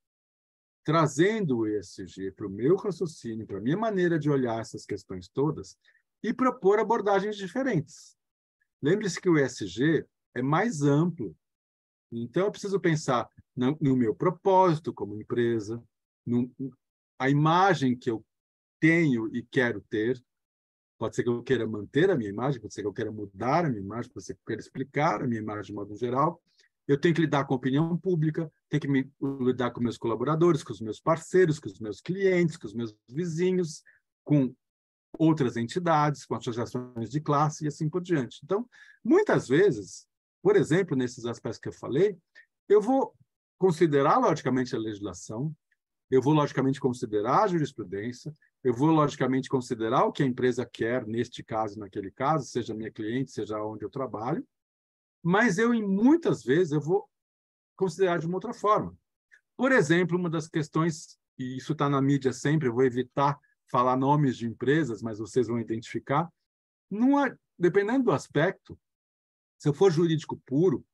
trazendo o ESG para o meu raciocínio, para a minha maneira de olhar essas questões todas, e propor abordagens diferentes. Lembre-se que o ESG é mais amplo. Então, eu preciso pensar no meu propósito como empresa, a imagem que eu tenho e quero ter. Pode ser que eu queira manter a minha imagem, pode ser que eu queira mudar a minha imagem, pode ser que eu queira explicar a minha imagem de modo geral. Eu tenho que lidar com a opinião pública, tenho que lidar com meus colaboradores, com os meus parceiros, com os meus clientes, com os meus vizinhos, com outras entidades, com associações de classe e assim por diante. Então, muitas vezes, por exemplo, nesses aspectos que eu falei, eu vou considerar, logicamente, a legislação, eu vou, logicamente, considerar a jurisprudência, eu vou, logicamente, considerar o que a empresa quer, neste caso, naquele caso, seja minha cliente, seja onde eu trabalho, mas muitas vezes, eu vou considerar de uma outra forma. Por exemplo, uma das questões, e isso está na mídia sempre, eu vou evitar falar nomes de empresas, mas vocês vão identificar, dependendo do aspecto, se eu for jurídico puro,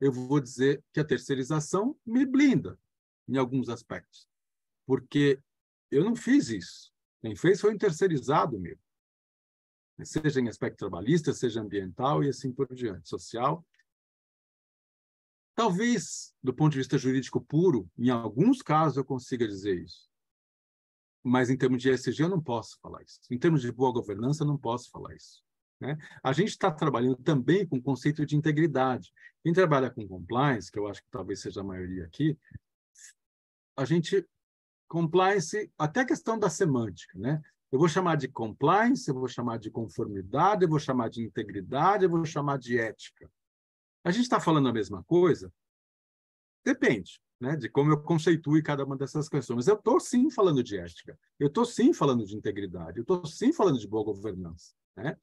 eu vou dizer que a terceirização me blinda em alguns aspectos, porque eu não fiz isso. Quem fez foi um terceirizado mesmo, seja em aspecto trabalhista, seja ambiental e assim por diante, social. Talvez, do ponto de vista jurídico puro, em alguns casos eu consiga dizer isso. Mas, em termos de ESG, eu não posso falar isso. Em termos de boa governança, eu não posso falar isso. Né? A gente está trabalhando também com o conceito de integridade. Quem trabalha com compliance, que eu acho que talvez seja a maioria aqui, compliance, até a questão da semântica, né? Eu vou chamar de compliance, eu vou chamar de conformidade, eu vou chamar de integridade, eu vou chamar de ética. A gente está falando a mesma coisa? Depende, né, de como eu conceitue cada uma dessas questões. Mas eu estou, sim, falando de ética. Eu estou, sim, falando de integridade. Eu estou, sim, falando de boa governança. Né?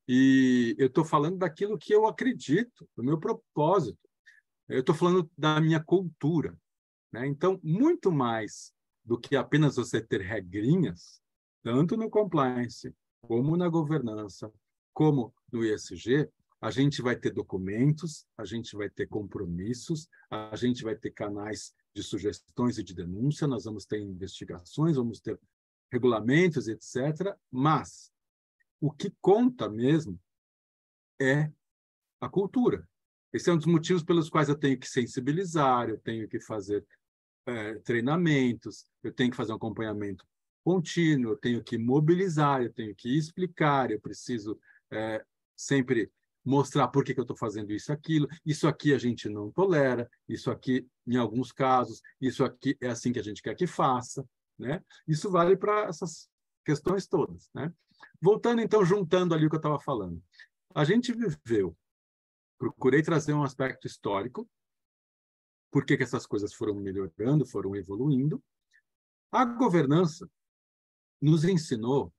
E eu estou falando daquilo que eu acredito, do meu propósito. Eu estou falando da minha cultura. Né? Então, muito mais do que apenas você ter regrinhas, tanto no compliance, como na governança, como no ESG, a gente vai ter documentos, a gente vai ter compromissos, a gente vai ter canais de sugestões e de denúncia, nós vamos ter investigações, vamos ter regulamentos, etc. Mas o que conta mesmo é a cultura. Esse é um dos motivos pelos quais eu tenho que sensibilizar, eu tenho que fazer treinamentos, eu tenho que fazer um acompanhamento contínuo, eu tenho que mobilizar, eu tenho que explicar, eu preciso sempre mostrar por que eu estou fazendo isso, aquilo. Isso aqui a gente não tolera, isso aqui, em alguns casos, isso aqui é assim que a gente quer que faça. Né? Isso vale para essas questões todas. Né? Voltando, então, juntando ali o que eu estava falando. A gente viveu, procurei trazer um aspecto histórico, por que essas coisas foram melhorando, foram evoluindo. A governança nos ensinou,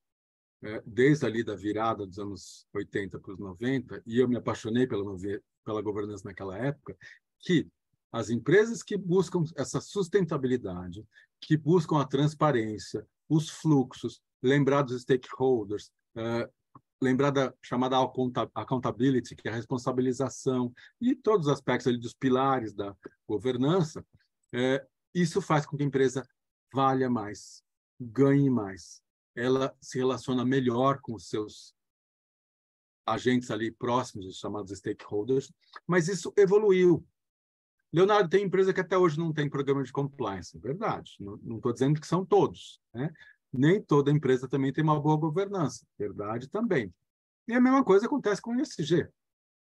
desde ali da virada dos anos 80 para os 90, e eu me apaixonei pela governança naquela época, que as empresas que buscam essa sustentabilidade, que buscam a transparência, os fluxos, lembrar dos stakeholders, lembrar da chamada accountability, que é a responsabilização, e todos os aspectos ali dos pilares da governança, isso faz com que a empresa valha mais, ganhe mais. Ela se relaciona melhor com os seus agentes ali próximos, os chamados stakeholders, mas isso evoluiu. Leonardo, tem empresa que até hoje não tem programa de compliance, é verdade, não estou dizendo que são todos, né? Nem toda empresa também tem uma boa governança, verdade também. E a mesma coisa acontece com o ESG,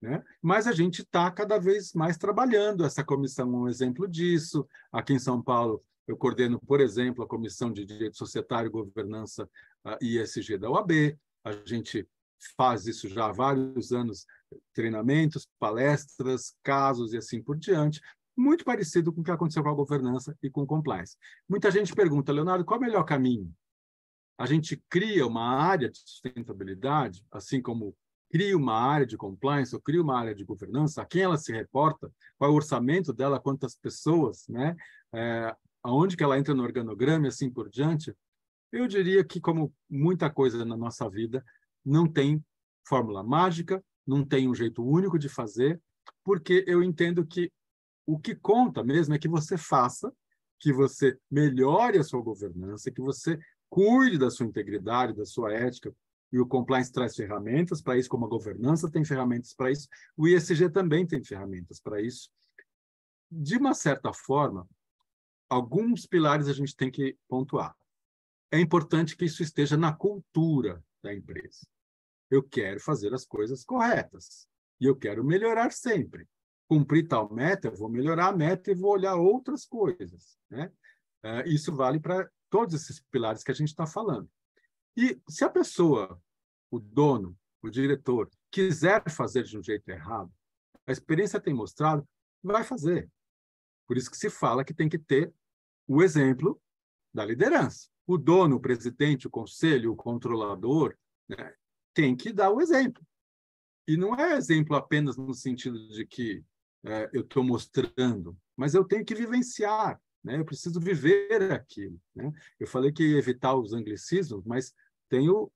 né? Mas a gente está cada vez mais trabalhando, essa comissão é um exemplo disso. Aqui em São Paulo, eu coordeno, por exemplo, a Comissão de Direito Societário, Governança e ESG da OAB. A gente faz isso já há vários anos, treinamentos, palestras, casos e assim por diante, muito parecido com o que aconteceu com a governança e com o compliance. Muita gente pergunta, Leonardo, qual é o melhor caminho? A gente cria uma área de sustentabilidade, assim como cria uma área de compliance ou cria uma área de governança, a quem ela se reporta, qual é o orçamento dela, quantas pessoas, né? Aonde que ela entra no organograma e assim por diante. Eu diria que, como muita coisa na nossa vida, não tem fórmula mágica, não tem um jeito único de fazer, porque eu entendo que o que conta mesmo é que você faça, que você melhore a sua governança, que você cuide da sua integridade, da sua ética, e o compliance traz ferramentas para isso, como a governança tem ferramentas para isso, o ISG também tem ferramentas para isso. De uma certa forma, alguns pilares a gente tem que pontuar. É importante que isso esteja na cultura da empresa. Eu quero fazer as coisas corretas e eu quero melhorar sempre. Cumprir tal meta, eu vou melhorar a meta e vou olhar outras coisas, né? Isso vale para todos esses pilares que a gente está falando. E se a pessoa, o dono, o diretor, quiser fazer de um jeito errado, a experiência tem mostrado, vai fazer. Por isso que se fala que tem que ter o exemplo da liderança. O dono, o presidente, o conselho, o controlador, né, tem que dar o exemplo. E não é exemplo apenas no sentido de que eu estou mostrando, mas eu tenho que vivenciar, né? Eu preciso viver aquilo, né? Eu falei que ia evitar os anglicismos, mas tem o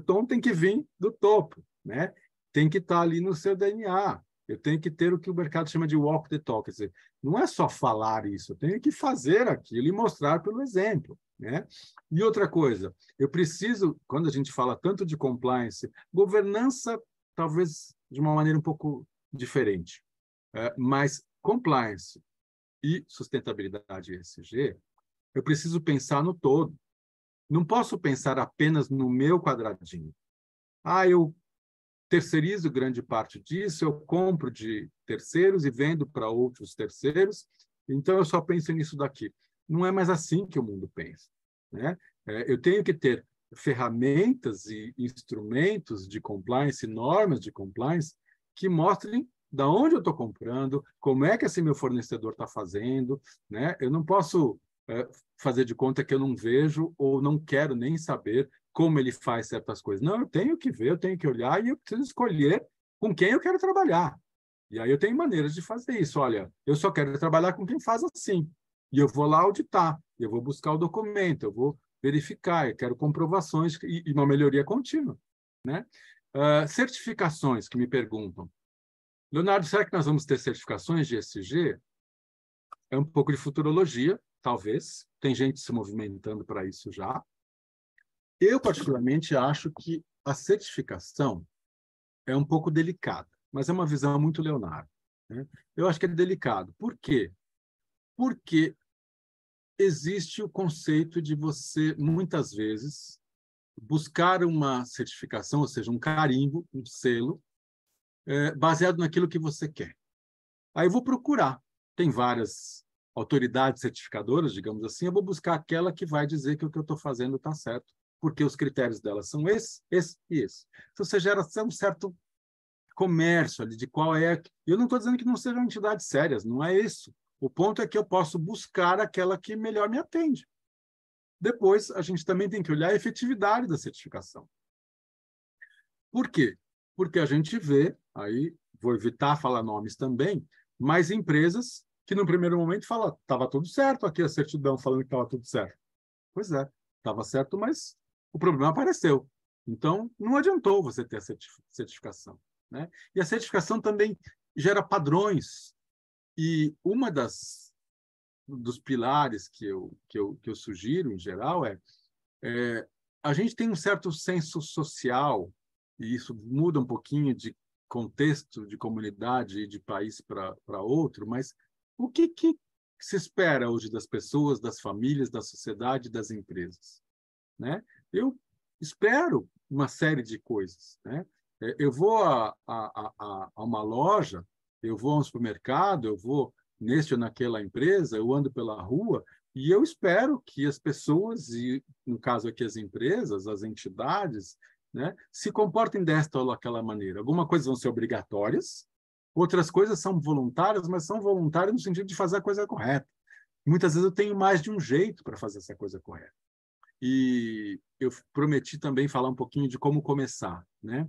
tom tem que vir do topo, né? Tem que estar ali no seu DNA. Eu tenho que ter o que o mercado chama de walk the talk, quer dizer, não é só falar isso, eu tenho que fazer aquilo e mostrar pelo exemplo, né? E outra coisa, eu preciso, quando a gente fala tanto de compliance, governança talvez de uma maneira um pouco diferente, mas compliance e sustentabilidade ESG, eu preciso pensar no todo. Não posso pensar apenas no meu quadradinho. Eu terceirizo grande parte disso, eu compro de terceiros e vendo para outros terceiros, então eu só penso nisso daqui. Não é mais assim que o mundo pensa, né? Eu tenho que ter ferramentas e instrumentos de compliance, normas de compliance, que mostrem da onde eu estou comprando, como é que esse meu fornecedor está fazendo, né? Eu não posso fazer de conta que eu não vejo ou não quero nem saber como ele faz certas coisas. Não, eu tenho que ver, eu tenho que olhar e eu preciso escolher com quem eu quero trabalhar. E aí eu tenho maneiras de fazer isso. Olha, eu só quero trabalhar com quem faz assim. E eu vou lá auditar, eu vou buscar o documento, eu vou verificar, eu quero comprovações e uma melhoria contínua, né? Certificações que me perguntam. Leonardo, será que nós vamos ter certificações de ESG? É um pouco de futurologia, talvez. Tem gente se movimentando para isso já. Eu, particularmente, acho que a certificação é um pouco delicada, mas é uma visão muito Leonardo, né? Eu acho que é delicado. Por quê? Porque existe o conceito de você, muitas vezes, buscar uma certificação, ou seja, um carimbo, um selo, baseado naquilo que você quer. Aí eu vou procurar. Tem várias autoridades certificadoras, digamos assim, eu vou buscar aquela que vai dizer que o que eu estou fazendo está certo, porque os critérios delas são esse e esse. Então, você gera um certo comércio ali de qual é... Eu não estou dizendo que não sejam entidades sérias, não é isso. O ponto é que eu posso buscar aquela que melhor me atende. Depois, a gente também tem que olhar a efetividade da certificação. Por quê? Porque a gente vê, aí vou evitar falar nomes também, mas empresas que no primeiro momento falam, estava tudo certo aqui a certidão falando que estava tudo certo. Pois é, estava certo, mas o problema apareceu. Então, não adiantou você ter a certificação, né? E a certificação também gera padrões. E uma dos pilares que eu sugiro, em geral, a gente tem um certo senso social, e isso muda um pouquinho de contexto, de comunidade e de país para outro, mas o que se espera hoje das pessoas, das famílias, da sociedade, das empresas, né? Eu espero uma série de coisas, né? Eu vou a uma loja, eu vou a um supermercado, eu vou neste ou naquela empresa, eu ando pela rua e eu espero que as pessoas, e no caso aqui as empresas, as entidades, né, se comportem desta ou daquela maneira. Algumas coisas vão ser obrigatórias, outras coisas são voluntárias, mas são voluntárias no sentido de fazer a coisa correta. Muitas vezes eu tenho mais de um jeito para fazer essa coisa correta. E eu prometi também falar um pouquinho de como começar, né?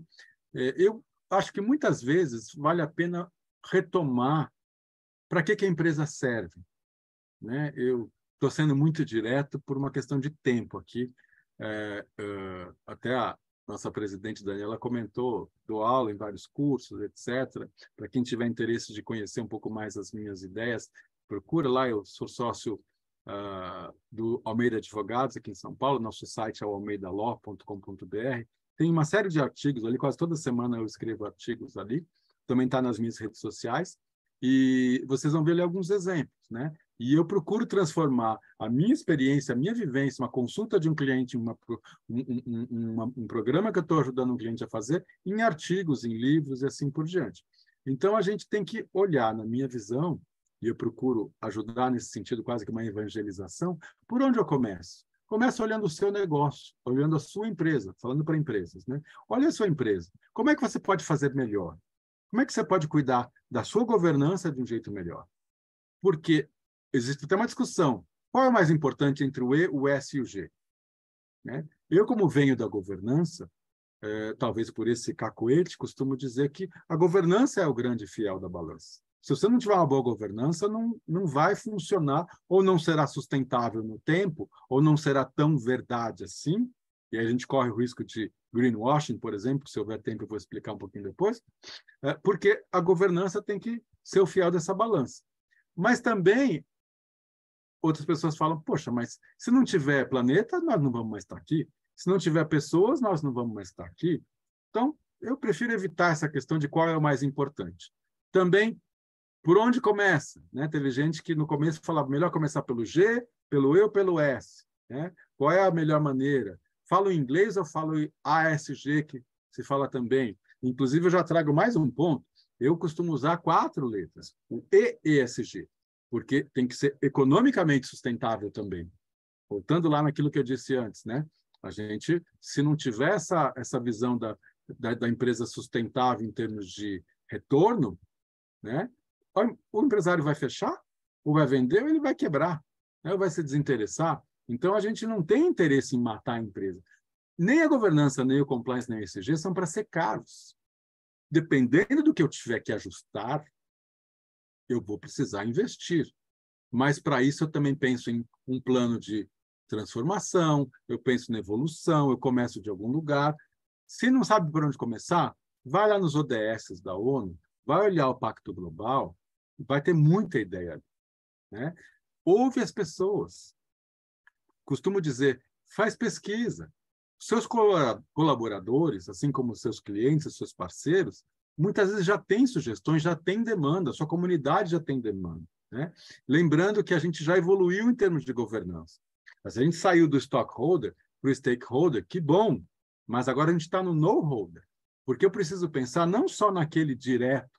Eu acho que muitas vezes vale a pena retomar para que a empresa serve, né? Eu estou sendo muito direto por uma questão de tempo aqui. Até a nossa presidente Daniela comentou, dou aula em vários cursos, etc. Para quem tiver interesse de conhecer um pouco mais as minhas ideias, procura lá, eu sou sócio do Almeida Advogados, aqui em São Paulo, nosso site é o almeidalaw.com.br. Tem uma série de artigos ali, quase toda semana eu escrevo artigos ali, também está nas minhas redes sociais, e vocês vão ver ali alguns exemplos, né? E eu procuro transformar a minha experiência, a minha vivência, uma consulta de um cliente, um programa que eu estou ajudando um cliente a fazer, em artigos, em livros e assim por diante. Então, a gente tem que olhar, na minha visão, e eu procuro ajudar nesse sentido, quase que uma evangelização, por onde eu começo? Começa olhando o seu negócio, olhando a sua empresa, falando para empresas, né? Olha a sua empresa. Como é que você pode fazer melhor? Como é que você pode cuidar da sua governança de um jeito melhor? Porque existe até uma discussão. Qual é o mais importante entre o E, o S e o G? Né? Eu, como venho da governança, talvez por esse cacoete, costumo dizer que a governança é o grande fiel da balança. Se você não tiver uma boa governança, não vai funcionar, ou não será sustentável no tempo, ou não será tão verdade assim. E aí a gente corre o risco de greenwashing, por exemplo, se houver tempo eu vou explicar um pouquinho depois, porque a governança tem que ser o fiel dessa balança. Mas também outras pessoas falam, poxa, mas se não tiver planeta, nós não vamos mais estar aqui. Se não tiver pessoas, nós não vamos mais estar aqui. Então, eu prefiro evitar essa questão de qual é o mais importante. Também, por onde começa? Né? Teve gente que no começo falava, melhor começar pelo G, pelo E ou pelo S. Né? Qual é a melhor maneira? Falo em inglês ou falo em ASG, que se fala também? Inclusive, eu já trago mais um ponto. Eu costumo usar 4 letras, o ESG, porque tem que ser economicamente sustentável também. Voltando lá naquilo que eu disse antes, né? A gente, se não tiver essa visão da empresa sustentável em termos de retorno, né? O empresário vai fechar, ou vai vender, ou ele vai quebrar, né? Ou vai se desinteressar. Então, a gente não tem interesse em matar a empresa. Nem a governança, nem o compliance, nem o ESG são para ser caros. Dependendo do que eu tiver que ajustar, eu vou precisar investir. Mas, para isso, eu também penso em um plano de transformação, eu penso na evolução, eu começo de algum lugar. Se não sabe por onde começar, vai lá nos ODS da ONU, vai olhar o Pacto Global, vai ter muita ideia. Né? Ouve as pessoas. Costumo dizer, faz pesquisa. Seus colaboradores, assim como seus clientes, seus parceiros, muitas vezes já têm sugestões, já têm demanda, a sua comunidade já tem demanda. Né? Lembrando que a gente já evoluiu em termos de governança. A gente saiu do stockholder para o stakeholder, que bom, mas agora a gente está no no-holder, porque eu preciso pensar não só naquele direto,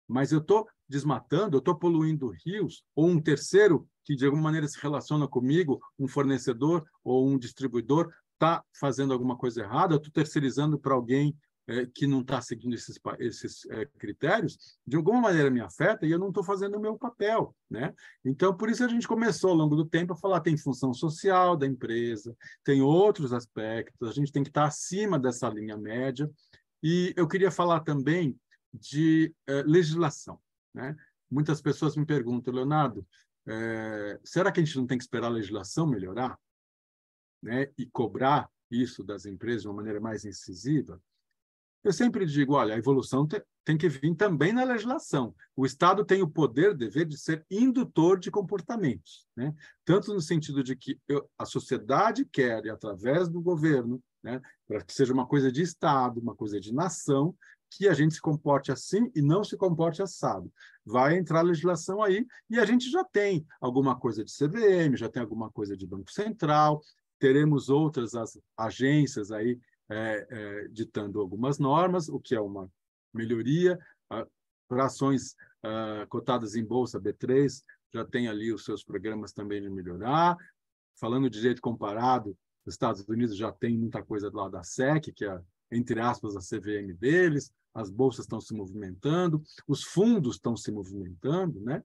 mas eu estou desmatando, eu estou poluindo rios, ou um terceiro que de alguma maneira se relaciona comigo, um fornecedor ou um distribuidor, está fazendo alguma coisa errada, eu estou terceirizando para alguém que não está seguindo esses critérios, de alguma maneira me afeta e eu não estou fazendo o meu papel. Né? Então, por isso a gente começou, ao longo do tempo, a falar tem função social da empresa, tem outros aspectos, a gente tem que estar acima dessa linha média. E eu queria falar também de legislação. Né? Muitas pessoas me perguntam, Leonardo, será que a gente não tem que esperar a legislação melhorar? Né? E cobrar isso das empresas de uma maneira mais incisiva? Eu sempre digo, olha, a evolução tem que vir também na legislação. O Estado tem o poder, dever de ser indutor de comportamentos, né? Tanto no sentido de que a sociedade quer, e através do governo, né, para que seja uma coisa de Estado, uma coisa de nação, que a gente se comporte assim e não se comporte assado. Vai entrar a legislação aí e a gente já tem alguma coisa de CVM, já tem alguma coisa de Banco Central, teremos outras agências aí ditando algumas normas, o que é uma melhoria. Para ações cotadas em bolsa, B3 já tem ali os seus programas também de melhorar. Falando de direito comparado, os Estados Unidos já tem muita coisa lá da SEC, que é, entre aspas, a CVM deles, as bolsas estão se movimentando, os fundos estão se movimentando, né?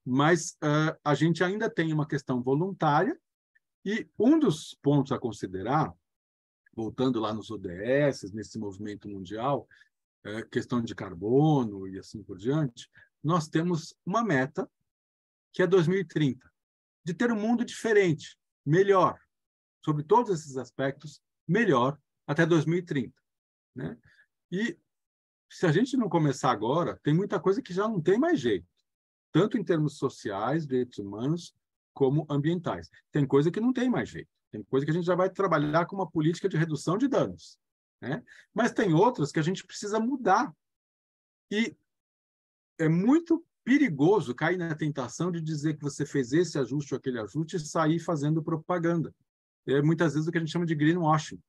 Mas a gente ainda tem uma questão voluntária e um dos pontos a considerar, voltando lá nos ODS, nesse movimento mundial, questão de carbono e assim por diante, nós temos uma meta que é 2030. de ter um mundo diferente, melhor, sobre todos esses aspectos, melhor até 2030, né? E se a gente não começar agora, tem muita coisa que já não tem mais jeito, tanto em termos sociais, direitos humanos, como ambientais. Tem coisa que não tem mais jeito. Tem coisa que a gente já vai trabalhar com uma política de redução de danos, né? Mas tem outras que a gente precisa mudar. E é muito perigoso cair na tentação de dizer que você fez esse ajuste ou aquele ajuste e sair fazendo propaganda. É muitas vezes o que a gente chama de greenwashing,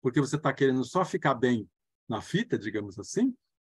porque você está querendo só ficar bem na fita, digamos assim,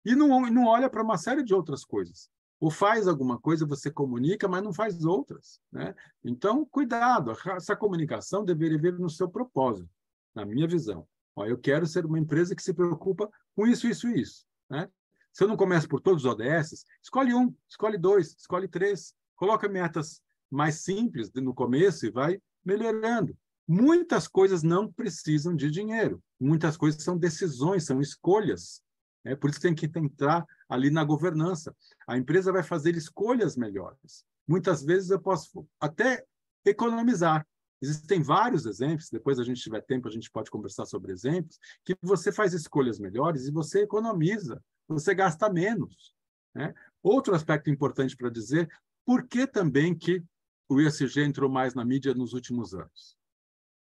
e não olha para uma série de outras coisas. Ou faz alguma coisa, você comunica, mas não faz outras, né? Então, cuidado, essa comunicação deveria vir no seu propósito, na minha visão. Ó, eu quero ser uma empresa que se preocupa com isso, isso e isso, né? Se eu não começo por todos os ODS, escolhe um, escolhe dois, escolhe três, coloca metas mais simples no começo e vai melhorando. Muitas coisas não precisam de dinheiro, muitas coisas são decisões, são escolhas. É por isso que tem que entrar ali na governança. A empresa vai fazer escolhas melhores. Muitas vezes eu posso até economizar. Existem vários exemplos, depois a gente tiver tempo, a gente pode conversar sobre exemplos, que você faz escolhas melhores e você economiza, você gasta menos, né? Outro aspecto importante para dizer, por que também que o ESG entrou mais na mídia nos últimos anos?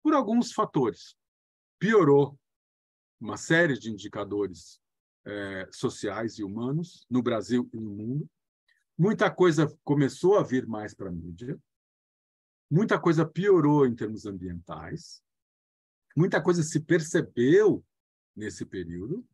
Por alguns fatores. Piorou uma série de indicadores sociais e humanos no Brasil e no mundo. Muita coisa começou a vir mais para a mídia. Muita coisa piorou em termos ambientais. Muita coisa se percebeu nesse período.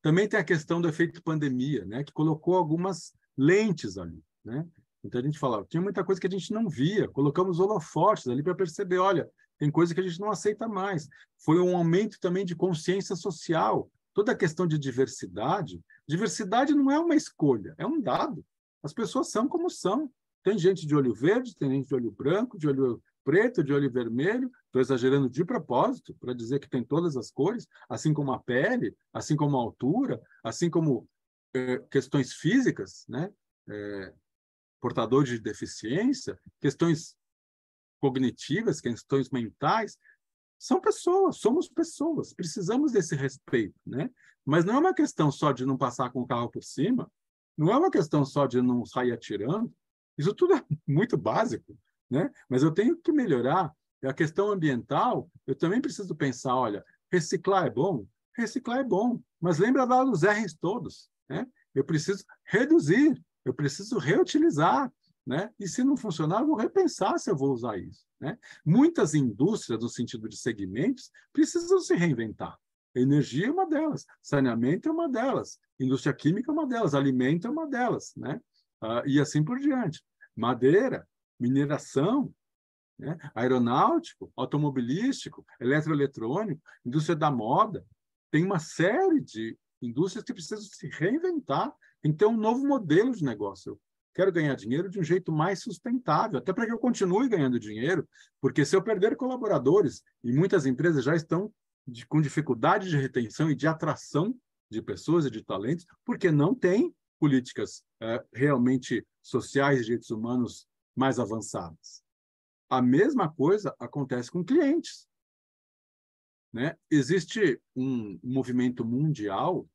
Também tem a questão do efeito pandemia, né, que colocou algumas lentes ali, né? Então a gente falava, tinha muita coisa que a gente não via, colocamos holofotes ali para perceber, olha, tem coisa que a gente não aceita mais. Foi um aumento também de consciência social. Toda a questão de diversidade, diversidade não é uma escolha, é um dado. As pessoas são como são. Tem gente de olho verde, tem gente de olho branco, de olho preto, de olho vermelho. Estou exagerando de propósito para dizer que tem todas as cores, assim como a pele, assim como a altura, assim como questões físicas, né? Portadores de deficiência, questões cognitivas, questões mentais. São pessoas, somos pessoas, precisamos desse respeito, né? Mas não é uma questão só de não passar com o carro por cima, não é uma questão só de não sair atirando, isso tudo é muito básico, né? Mas eu tenho que melhorar. A questão ambiental, eu também preciso pensar, olha, reciclar é bom, mas lembra lá dos R's todos, né? Eu preciso reduzir, eu preciso reutilizar, né? E se não funcionar, eu vou repensar se eu vou usar isso, né? Muitas indústrias, no sentido de segmentos, precisam se reinventar. Energia é uma delas, saneamento é uma delas, indústria química é uma delas, alimento é uma delas, né? E assim por diante. Madeira, mineração, né? Aeronáutico, automobilístico, eletroeletrônico, indústria da moda. Tem uma série de indústrias que precisam se reinventar, tem que ter um novo modelo de negócio. Eu quero ganhar dinheiro de um jeito mais sustentável, até para que eu continue ganhando dinheiro, porque se eu perder colaboradores, e muitas empresas já estão com dificuldade de retenção e de atração de pessoas e de talentos, porque não tem políticas realmente sociais e direitos humanos mais avançadas. A mesma coisa acontece com clientes, né? Existe um movimento mundial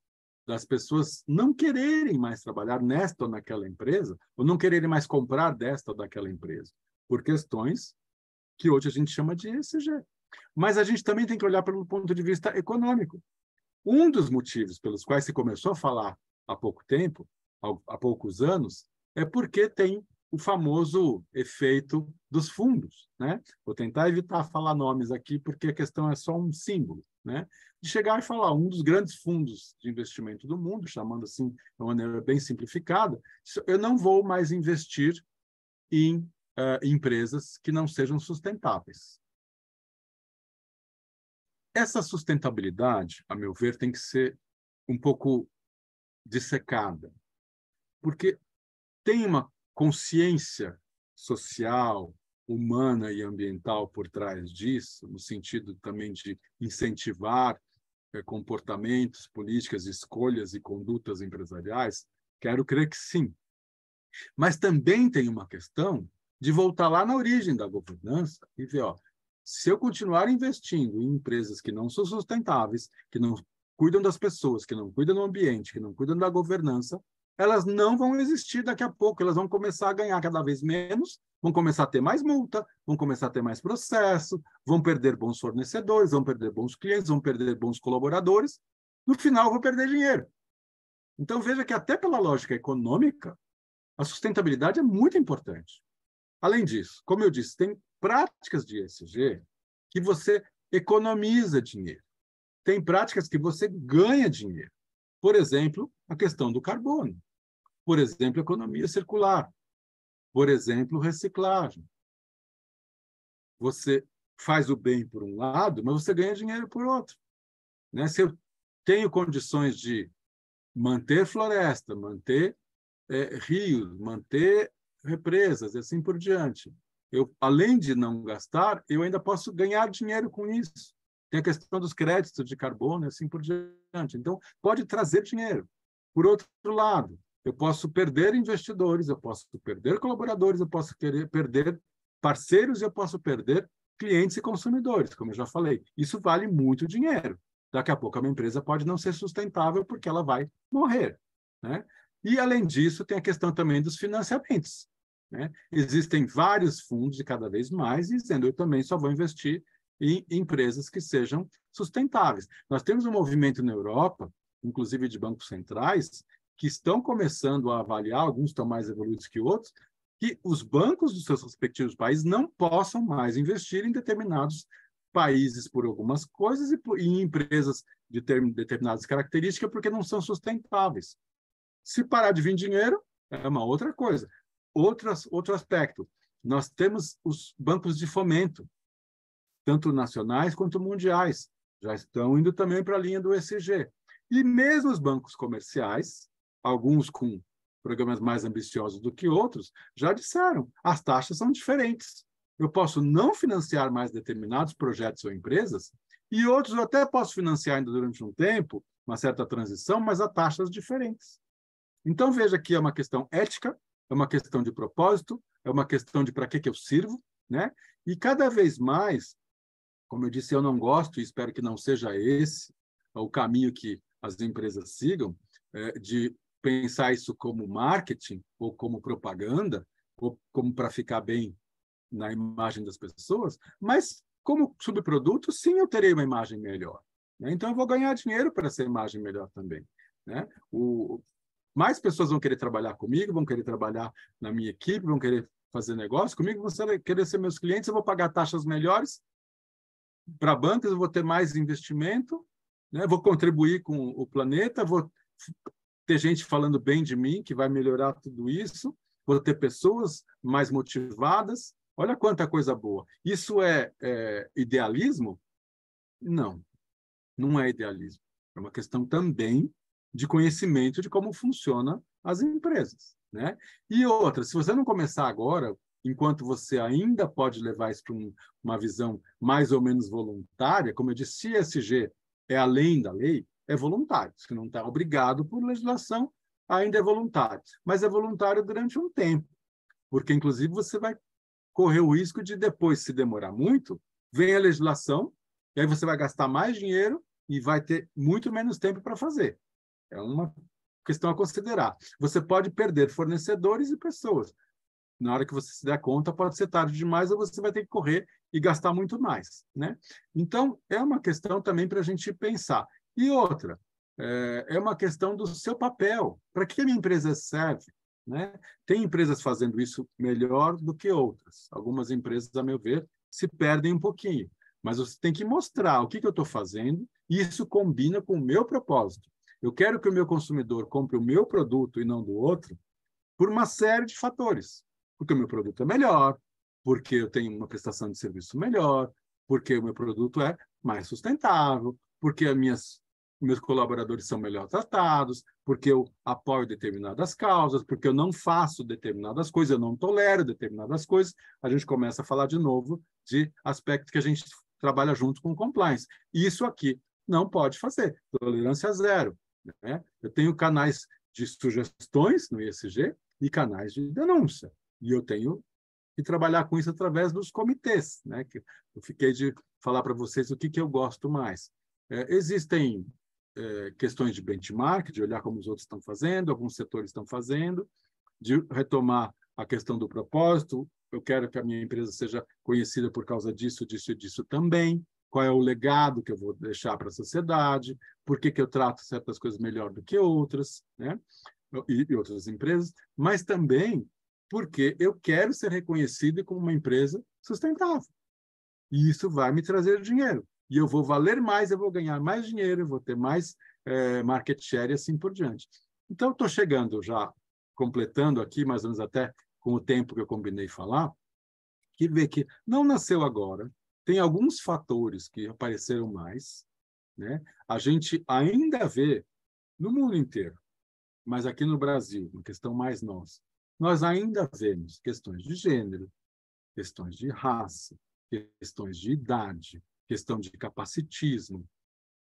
das pessoas não quererem mais trabalhar nesta ou naquela empresa, ou não quererem mais comprar desta ou daquela empresa, por questões que hoje a gente chama de ESG. Mas a gente também tem que olhar pelo ponto de vista econômico. Um dos motivos pelos quais se começou a falar há pouco tempo, há poucos anos, é porque tem o famoso efeito dos fundos, né? Vou tentar evitar falar nomes aqui, porque a questão é só um símbolo, né? De chegar e falar, um dos grandes fundos de investimento do mundo, chamando assim de uma maneira bem simplificada, eu não vou mais investir em empresas que não sejam sustentáveis. Essa sustentabilidade, a meu ver, tem que ser um pouco dissecada, porque tem uma consciência social, humana e ambiental por trás disso, no sentido também de incentivar comportamentos, políticas, escolhas e condutas empresariais? Quero crer que sim. Mas também tem uma questão de voltar lá na origem da governança e ver, ó, se eu continuar investindo em empresas que não são sustentáveis, que não cuidam das pessoas, que não cuidam do ambiente, que não cuidam da governança, elas não vão existir daqui a pouco, elas vão começar a ganhar cada vez menos, vão começar a ter mais multa, vão começar a ter mais processo, vão perder bons fornecedores, vão perder bons clientes, vão perder bons colaboradores, no final vão perder dinheiro. Então veja que até pela lógica econômica, a sustentabilidade é muito importante. Além disso, como eu disse, tem práticas de ESG que você economiza dinheiro. Tem práticas que você ganha dinheiro. Por exemplo, a questão do carbono. Por exemplo, economia circular. Por exemplo, reciclagem. Você faz o bem por um lado, mas você ganha dinheiro por outro. Né? Se eu tenho condições de manter floresta, manter rios, manter represas, e assim por diante. Eu, além de não gastar, eu ainda posso ganhar dinheiro com isso. Tem a questão dos créditos de carbono, e assim por diante. Então, pode trazer dinheiro. Por outro lado, eu posso perder investidores, eu posso perder colaboradores, eu posso perder parceiros e eu posso perder clientes e consumidores, como eu já falei. Isso vale muito dinheiro. Daqui a pouco a minha empresa pode não ser sustentável porque ela vai morrer, né? E, além disso, tem a questão também dos financiamentos, né? Existem vários fundos, e cada vez mais, dizendo eu também só vou investir em empresas que sejam sustentáveis. Nós temos um movimento na Europa, inclusive de bancos centrais, que estão começando a avaliar, alguns estão mais evoluídos que outros, que os bancos dos seus respectivos países não possam mais investir em determinados países por algumas coisas e em empresas de determinadas características porque não são sustentáveis. Se parar de vir dinheiro, é uma outra coisa. Outro aspecto, nós temos os bancos de fomento, tanto nacionais quanto mundiais, já estão indo também para a linha do ESG. E mesmo os bancos comerciais, alguns com programas mais ambiciosos do que outros, já disseram, as taxas são diferentes. Eu posso não financiar mais determinados projetos ou empresas, e outros eu até posso financiar ainda durante um tempo, uma certa transição, mas a taxas diferentes. Então, veja que é uma questão ética, é uma questão de propósito, é uma questão de para que eu sirvo, né? E cada vez mais, como eu disse, eu não gosto e espero que não seja esse o caminho que as empresas sigam, de pensar isso como marketing ou como propaganda, ou como para ficar bem na imagem das pessoas, mas como subproduto, sim, eu terei uma imagem melhor, né? Então, eu vou ganhar dinheiro para essa imagem melhor também, né? Mais pessoas vão querer trabalhar comigo, vão querer trabalhar na minha equipe, vão querer fazer negócio comigo, vão querer ser meus clientes, eu vou pagar taxas melhores para bancas, eu vou ter mais investimento, né? Vou contribuir com o planeta, vou ter gente falando bem de mim, que vai melhorar tudo isso, vou ter pessoas mais motivadas. Olha quanta coisa boa. Isso é idealismo? Não, não é idealismo. É uma questão também de conhecimento de como funcionam as empresas, né? E outra, se você não começar agora, enquanto você ainda pode levar isso para uma visão mais ou menos voluntária, como eu disse, se ESG é além da lei, é voluntário. Se não está obrigado por legislação, ainda é voluntário. Mas é voluntário durante um tempo, porque, inclusive, você vai correr o risco de depois, se demorar muito, vem a legislação, e aí você vai gastar mais dinheiro e vai ter muito menos tempo para fazer. É uma questão a considerar. Você pode perder fornecedores e pessoas. Na hora que você se der conta, pode ser tarde demais ou você vai ter que correr e gastar muito mais, né? Então, é uma questão também para a gente pensar. E outra, é uma questão do seu papel. Para que a minha empresa serve? Né? Tem empresas fazendo isso melhor do que outras. Algumas empresas, a meu ver, se perdem um pouquinho. Mas você tem que mostrar o que eu estou fazendo e isso combina com o meu propósito. Eu quero que o meu consumidor compre o meu produto e não do outro por uma série de fatores. Porque o meu produto é melhor, porque eu tenho uma prestação de serviço melhor, porque o meu produto é mais sustentável, porque meus colaboradores são melhor tratados, porque eu apoio determinadas causas, porque eu não faço determinadas coisas, eu não tolero determinadas coisas. A gente começa a falar de novo de aspectos que a gente trabalha junto com compliance. Isso aqui não pode fazer, tolerância zero, né? Eu tenho canais de sugestões no ESG e canais de denúncia. E eu tenho e trabalhar com isso através dos comitês, né? Que eu fiquei de falar para vocês o que eu gosto mais. Existem questões de benchmark, de olhar como os outros estão fazendo, alguns setores estão fazendo, de retomar a questão do propósito. Eu quero que a minha empresa seja conhecida por causa disso, disso e disso também. Qual é o legado que eu vou deixar para a sociedade? Por que eu trato certas coisas melhor do que outras, né? E outras empresas, mas também porque eu quero ser reconhecido como uma empresa sustentável. E isso vai me trazer dinheiro. E eu vou valer mais, eu vou ganhar mais dinheiro, eu vou ter mais market share e assim por diante. Então, estou chegando já, completando aqui, mais ou menos até com o tempo que eu combinei falar, que vê que não nasceu agora, tem alguns fatores que apareceram mais, né? A gente ainda vê no mundo inteiro, mas aqui no Brasil, uma questão mais nossa, nós ainda vemos questões de gênero, questões de raça, questões de idade, questão de capacitismo,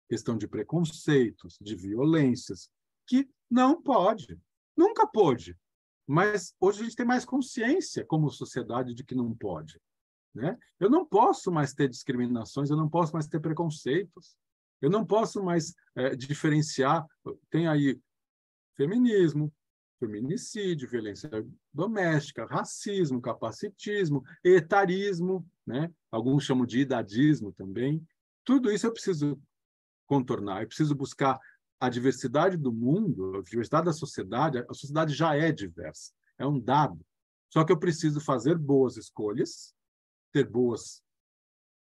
questão de preconceitos, de violências, que não pode, nunca pôde. Mas hoje a gente tem mais consciência como sociedade de que não pode, né? Eu não posso mais ter discriminações, eu não posso mais ter preconceitos, eu não posso mais diferenciar. Tem aí feminismo, feminicídio, violência doméstica, racismo, capacitismo, etarismo, né? Alguns chamam de idadismo também. Tudo isso eu preciso contornar, eu preciso buscar a diversidade do mundo, a diversidade da sociedade. A sociedade já é diversa, é um dado. Só que eu preciso fazer boas escolhas, ter boas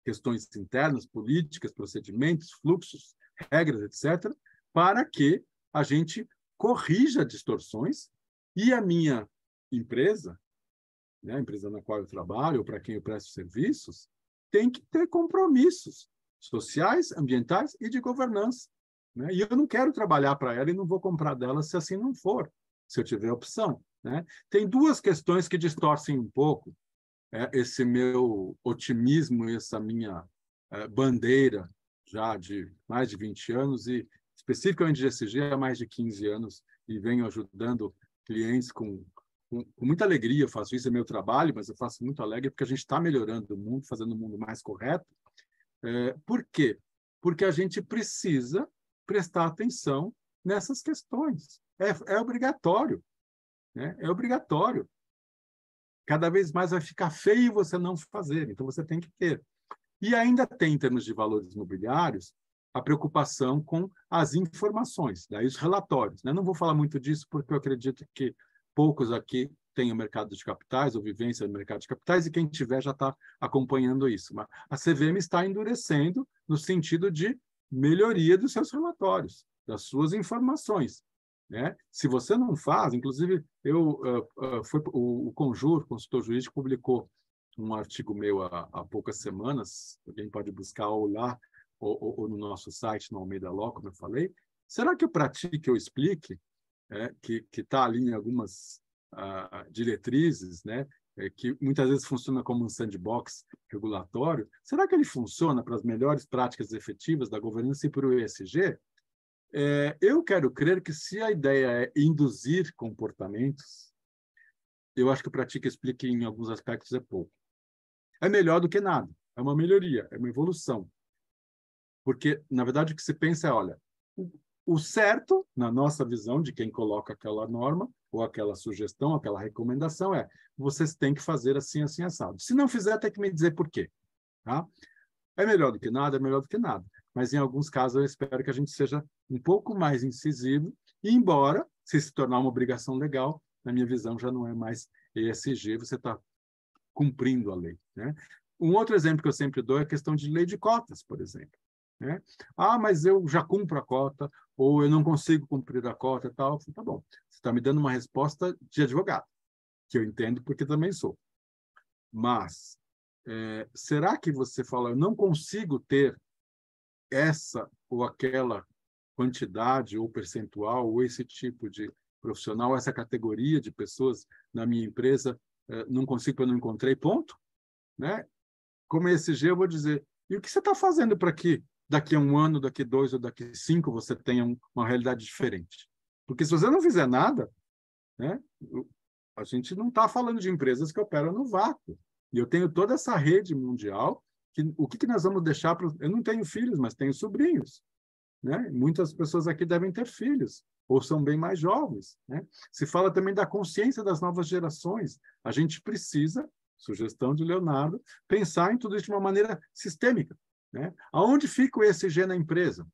questões internas, políticas, procedimentos, fluxos, regras, etc., para que a gente corrija distorções e a minha empresa, né, a empresa na qual eu trabalho, ou para quem eu presto serviços, tem que ter compromissos sociais, ambientais e de governança, né? E eu não quero trabalhar para ela e não vou comprar dela se assim não for, se eu tiver opção, né? Tem duas questões que distorcem um pouco esse meu otimismo, essa minha bandeira já de mais de 20 anos e especificamente de ESG há mais de 15 anos e venho ajudando clientes com muita alegria. Eu faço isso, é meu trabalho, mas eu faço muito alegre porque a gente está melhorando o mundo, fazendo o mundo mais correto. Por quê? Porque a gente precisa prestar atenção nessas questões. É obrigatório, né? É obrigatório. Cada vez mais vai ficar feio você não fazer, então você tem que ter. E ainda tem, em termos de valores imobiliários, a preocupação com as informações, daí os relatórios, né? Não vou falar muito disso porque eu acredito que poucos aqui têm o mercado de capitais ou vivência no mercado de capitais e quem tiver já está acompanhando isso. Mas a CVM está endurecendo no sentido de melhoria dos seus relatórios, das suas informações, né? Se você não faz, inclusive, o Conjur, consultor jurídico, publicou um artigo meu há poucas semanas, alguém pode buscar ou lá, ou no nosso site, no Almeida Law, como eu falei. Será que eu pratique ou explique, que está ali em algumas diretrizes, né, que muitas vezes funciona como um sandbox regulatório, será que ele funciona para as melhores práticas efetivas da governança e para o ESG? Eu quero crer que se a ideia é induzir comportamentos, eu acho que o pratique e explique em alguns aspectos é pouco. É melhor do que nada, é uma melhoria, é uma evolução. Porque, na verdade, o que se pensa é, olha, o certo, na nossa visão de quem coloca aquela norma, ou aquela sugestão, aquela recomendação vocês têm que fazer assim, assim, assado. Se não fizer, tem que me dizer por quê. Tá? É melhor do que nada, é melhor do que nada. Mas, em alguns casos, eu espero que a gente seja um pouco mais incisivo, e embora, se tornar uma obrigação legal, na minha visão, já não é mais ESG, você está cumprindo a lei, né? Um outro exemplo que eu sempre dou é a questão de lei de cotas, por exemplo, né? Mas eu já cumpro a cota, ou eu não consigo cumprir a cota e tal. Tá bom, você está me dando uma resposta de advogado, que eu entendo porque também sou. Mas, será que você fala, eu não consigo ter essa ou aquela quantidade ou percentual ou esse tipo de profissional, essa categoria de pessoas na minha empresa, não consigo porque eu não encontrei, ponto, né? Como ESG, eu vou dizer, e o que você está fazendo para que daqui a 1 ano, daqui a 2 ou daqui a 5 você tenha uma realidade diferente? Porque se você não fizer nada, né, a gente não está falando de empresas que operam no vácuo. E eu tenho toda essa rede mundial, o que nós vamos deixar para... Eu não tenho filhos, mas tenho sobrinhos, né? Muitas pessoas aqui devem ter filhos, ou são bem mais jovens, né? Se fala também da consciência das novas gerações. A gente precisa, sugestão de Leonardo, pensar em tudo isso de uma maneira sistêmica, né? Aonde fica o ESG na empresa?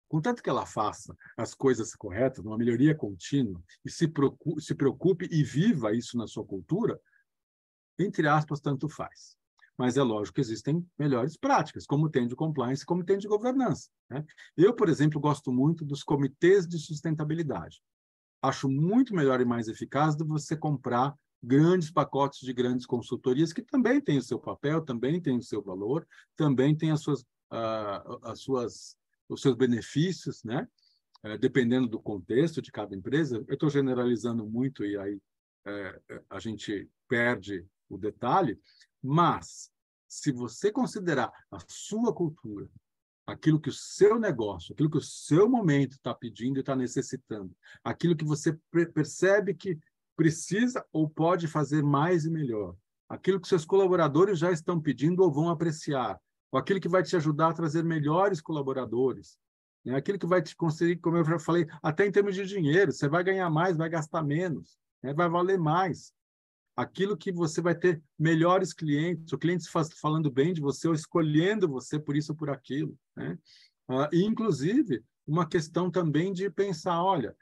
Contanto que ela faça as coisas corretas, uma melhoria contínua, e se preocupe e viva isso na sua cultura, entre aspas, tanto faz. Mas é lógico que existem melhores práticas, como tem de compliance, como tem de governança, né? Eu, por exemplo, gosto muito dos comitês de sustentabilidade. Acho muito melhor e mais eficaz do que você comprar grandes pacotes de grandes consultorias, que também têm o seu papel, também têm o seu valor, também têm os seus benefícios, né? Dependendo do contexto de cada empresa. Eu estou generalizando muito e aí a gente perde o detalhe, mas se você considerar a sua cultura, aquilo que o seu negócio, aquilo que o seu momento está pedindo e está necessitando, aquilo que você percebe que precisa ou pode fazer mais e melhor, aquilo que seus colaboradores já estão pedindo ou vão apreciar, ou aquilo que vai te ajudar a trazer melhores colaboradores, né? Aquilo que vai te conseguir, como eu já falei, até em termos de dinheiro, você vai ganhar mais, vai gastar menos, né? Vai valer mais. Aquilo que você vai ter melhores clientes, ou clientes falando bem de você, ou escolhendo você por isso ou por aquilo, né? E, inclusive, uma questão também de pensar, olha,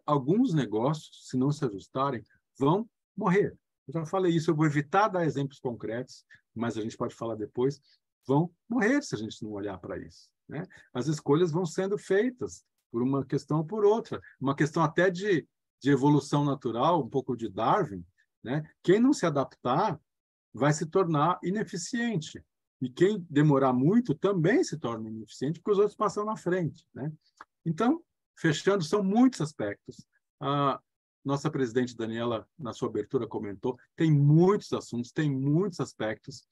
alguns negócios, se não se ajustarem, vão morrer. Eu já falei isso, eu vou evitar dar exemplos concretos, mas a gente pode falar depois, vão morrer se a gente não olhar para isso, né? As escolhas vão sendo feitas por uma questão ou por outra, uma questão até de evolução natural, um pouco de Darwin, né? Quem não se adaptar vai se tornar ineficiente. E quem demorar muito também se torna ineficiente, porque os outros passam na frente, né? Então, fechando, são muitos aspectos. A nossa presidente Daniela, na sua abertura, comentou, tem muitos assuntos, tem muitos aspectos.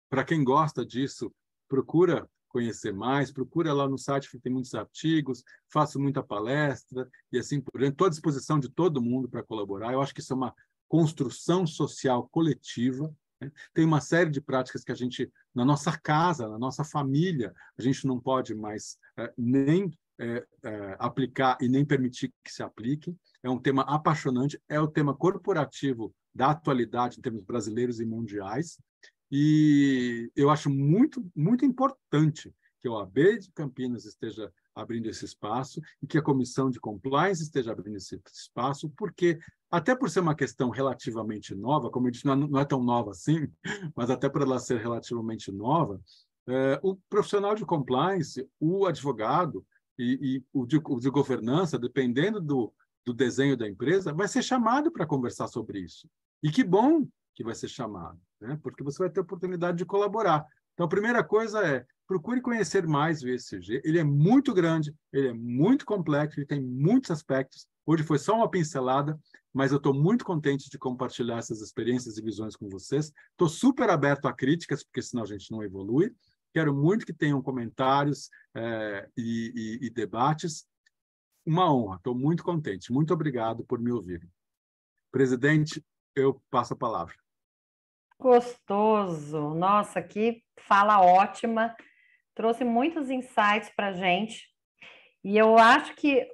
Para quem gosta disso, procura conhecer mais, procura lá no site, que tem muitos artigos, faço muita palestra e assim por diante. Estou à disposição de todo mundo para colaborar. Eu acho que isso é uma construção social coletiva, né? Tem uma série de práticas que a gente, na nossa casa, na nossa família, a gente não pode mais nem aplicar e nem permitir que se aplique. É um tema apaixonante, é o tema corporativo da atualidade em termos brasileiros e mundiais. E eu acho muito, muito importante que a OAB de Campinas esteja abrindo esse espaço e que a Comissão de Compliance esteja abrindo esse espaço, porque, até por ser uma questão relativamente nova, como eu disse, não é tão nova assim, mas até por ela ser relativamente nova, o profissional de compliance, o advogado e o de governança, dependendo do desenho da empresa, vai ser chamado para conversar sobre isso. E que bom que vai ser chamado, né? Porque você vai ter oportunidade de colaborar. Então, a primeira coisa é, procure conhecer mais o ESG. Ele é muito grande, ele é muito complexo, ele tem muitos aspectos. Hoje foi só uma pincelada, mas eu estou muito contente de compartilhar essas experiências e visões com vocês. Estou super aberto a críticas, porque senão a gente não evolui. Quero muito que tenham comentários e debates. Uma honra, estou muito contente. Muito obrigado por me ouvir. Presidente, eu passo a palavra. Gostoso! Nossa, que fala ótima. Trouxe muitos insights para a gente. E eu acho que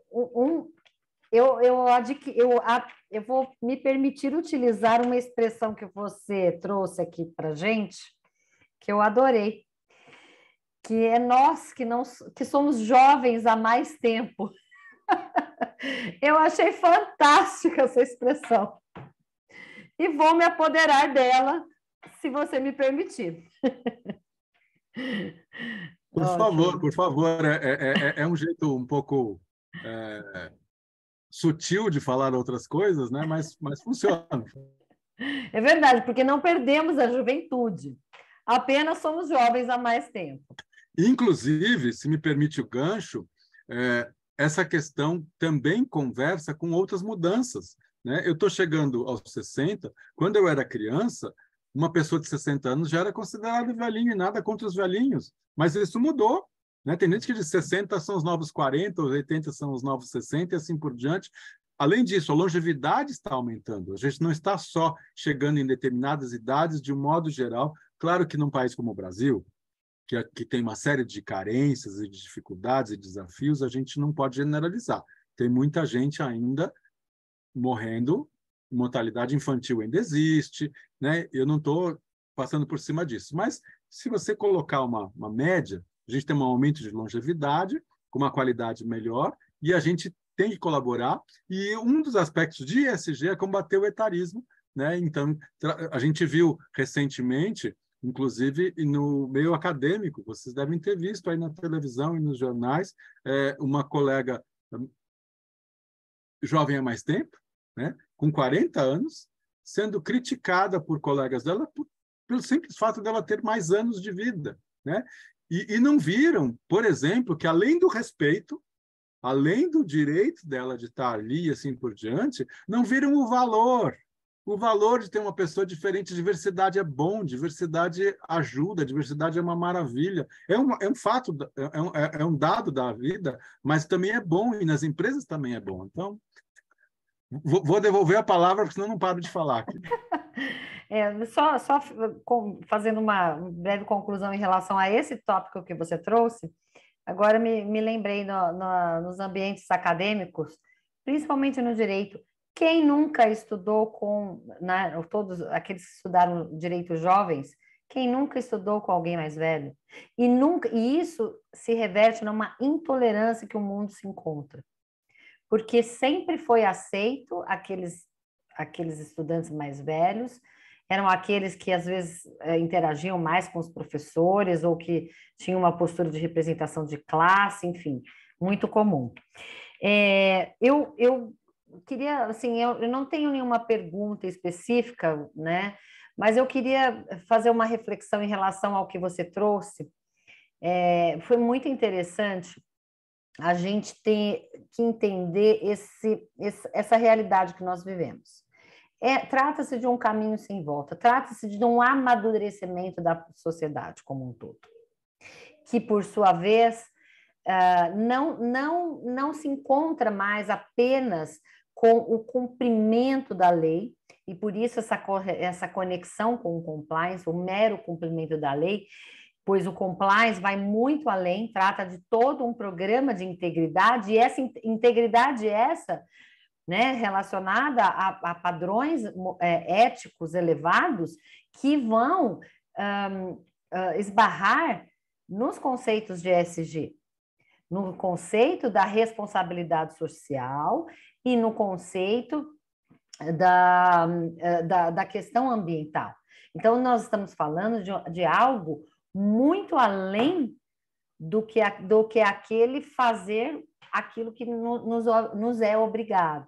eu vou me permitir utilizar uma expressão que você trouxe aqui para a gente, que eu adorei, que é nós que somos jovens há mais tempo. Eu achei fantástica essa expressão. E vou me apoderar dela, se você me permitir. Por favor. É um jeito um pouco sutil de falar outras coisas, né? Mas funciona. É verdade, porque não perdemos a juventude. Apenas somos jovens há mais tempo. Inclusive, se me permite o gancho, essa questão também conversa com outras mudanças, né? Eu estou chegando aos 60, quando eu era criança, uma pessoa de 60 anos já era considerada velhinho, e nada contra os velhinhos, mas isso mudou, né? Tem gente que diz 60 são os novos 40, os 80 são os novos 60 e assim por diante. Além disso, a longevidade está aumentando. A gente não está só chegando em determinadas idades de um modo geral. Claro que num país como o Brasil, que tem uma série de carências e de dificuldades e desafios, a gente não pode generalizar. Tem muita gente ainda morrendo, mortalidade infantil ainda existe, né? Eu não estou passando por cima disso. Mas, se você colocar uma média, a gente tem um aumento de longevidade, com uma qualidade melhor, e a gente tem que colaborar. E um dos aspectos de ESG é combater o etarismo, né? Então, a gente viu recentemente, inclusive no meio acadêmico, vocês devem ter visto aí na televisão e nos jornais, uma colega jovem há mais tempo, né, com 40 anos, sendo criticada por colegas dela pelo simples fato dela ter mais anos de vida, né? E não viram, por exemplo, que além do respeito, além do direito dela de estar ali e assim por diante, não viram o valor de ter uma pessoa diferente. Diversidade é bom, diversidade ajuda, diversidade é uma maravilha. É um fato, é um dado da vida, mas também é bom, e nas empresas também é bom. Então, vou devolver a palavra, porque senão não paro de falar aqui. Só fazendo uma breve conclusão em relação a esse tópico que você trouxe, agora me lembrei nos ambientes acadêmicos, principalmente no direito. Quem nunca estudou né, todos aqueles que estudaram direito jovens, quem nunca estudou com alguém mais velho? E isso se reverte numa intolerância que o mundo se encontra. Porque sempre foi aceito aqueles estudantes mais velhos, eram aqueles que às vezes interagiam mais com os professores ou que tinham uma postura de representação de classe, enfim, muito comum. Eu queria, assim, eu não tenho nenhuma pergunta específica, né? Mas eu queria fazer uma reflexão em relação ao que você trouxe. Foi muito interessante a gente ter que entender essa realidade que nós vivemos. Trata-se de um caminho sem volta, trata-se de um amadurecimento da sociedade como um todo, que, por sua vez, não se encontra mais apenas com o cumprimento da lei, e por isso essa conexão com o compliance, o mero cumprimento da lei, pois o compliance vai muito além, trata de todo um programa de integridade, e essa integridade né, relacionada a padrões éticos elevados que vão esbarrar nos conceitos de ESG, no conceito da responsabilidade social e no conceito da questão ambiental. Então, nós estamos falando de algo muito além do que aquele fazer aquilo que nos é obrigado.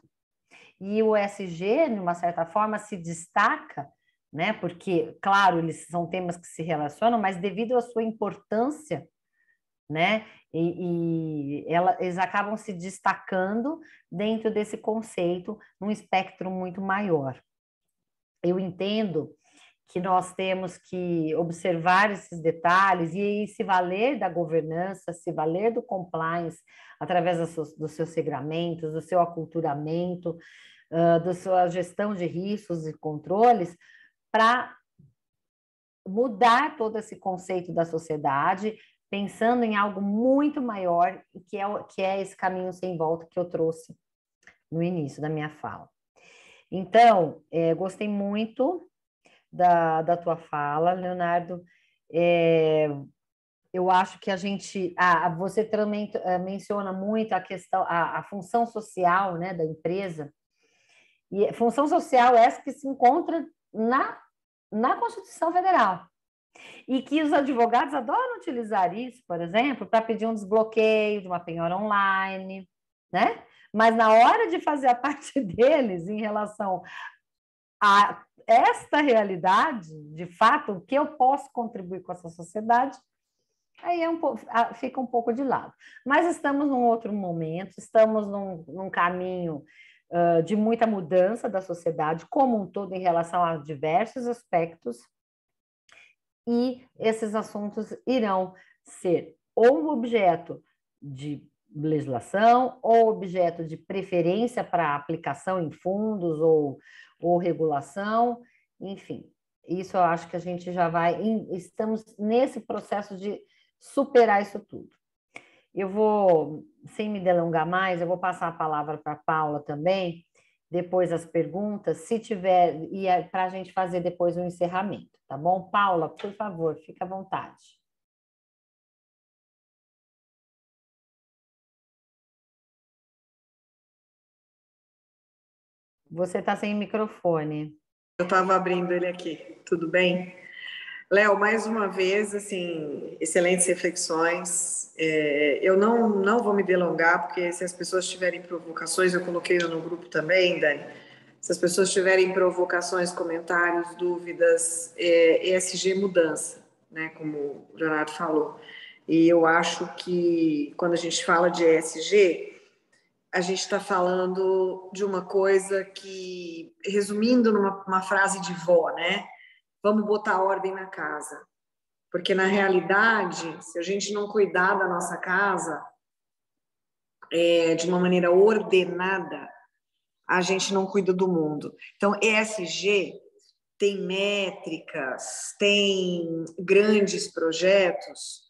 E o ESG, de uma certa forma, se destaca, né? Porque, claro, eles são temas que se relacionam, mas devido à sua importância, né? Eles acabam se destacando dentro desse conceito, num espectro muito maior. Eu entendo que nós temos que observar esses detalhes e se valer da governança, se valer do compliance, através dos seus regramentos, do seu aculturamento, da sua gestão de riscos e controles, para mudar todo esse conceito da sociedade, pensando em algo muito maior, que é esse caminho sem volta que eu trouxe no início da minha fala. Então, gostei muito da tua fala, Leonardo. Eu acho que você também menciona muito a questão, a função social, né, da empresa, e função social essa que se encontra na Constituição Federal, e que os advogados adoram utilizar isso, por exemplo, para pedir um desbloqueio de uma penhora online, né? Mas na hora de fazer a parte deles em relação a esta realidade, de fato, o que eu posso contribuir com essa sociedade, aí fica um pouco de lado. Mas estamos num outro momento, estamos num caminho de muita mudança da sociedade como um todo em relação a diversos aspectos, e esses assuntos irão ser ou objeto de legislação ou objeto de preferência para aplicação em fundos ou regulação, enfim. Isso eu acho que a gente já estamos nesse processo de superar isso tudo. Eu vou, sem me delongar mais, eu vou passar a palavra para a Paula também, depois as perguntas, se tiver, e para a gente fazer depois o encerramento, tá bom? Paula, por favor, fica à vontade. Você está sem microfone. Eu estava abrindo ele aqui, tudo bem? Léo, mais uma vez, assim, excelentes reflexões. Eu não vou me delongar, porque se as pessoas tiverem provocações, eu coloquei no grupo também, Dani, se as pessoas tiverem provocações, comentários, dúvidas, ESG mudança, né, como o Leonardo falou. E eu acho que quando a gente fala de ESG, a gente está falando de uma coisa que, resumindo numa frase de vó, né? Vamos botar ordem na casa. Porque, na realidade, se a gente não cuidar da nossa casa de uma maneira ordenada, a gente não cuida do mundo. Então, ESG tem métricas, tem grandes projetos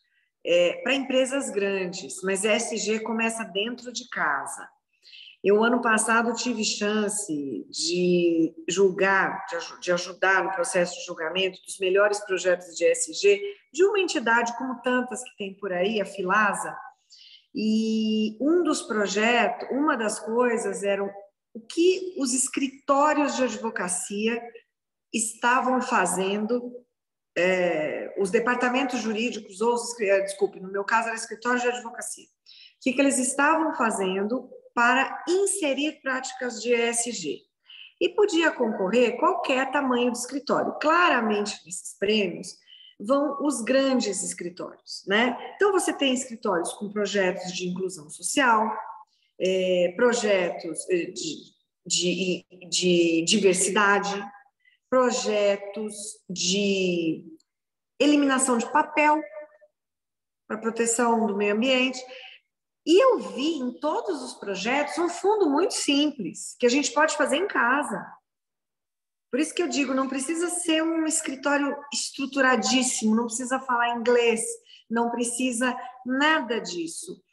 para empresas grandes, mas ESG começa dentro de casa. Eu, ano passado, tive chance de julgar, de ajudar no processo de julgamento dos melhores projetos de ESG de uma entidade como tantas que tem por aí, a Filasa, e um dos projetos, uma das coisas era o que os escritórios de advocacia estavam fazendo, os departamentos jurídicos, desculpe, no meu caso era escritório de advocacia, o que eles estavam fazendo para inserir práticas de ESG. E podia concorrer qualquer tamanho de escritório. Claramente, nesses prêmios, vão os grandes escritórios, né? Então, você tem escritórios com projetos de inclusão social, projetos de diversidade, projetos de eliminação de papel para proteção do meio ambiente. E eu vi em todos os projetos um fundo muito simples, que a gente pode fazer em casa. Por isso que eu digo, não precisa ser um escritório estruturadíssimo, não precisa falar inglês, não precisa nada disso.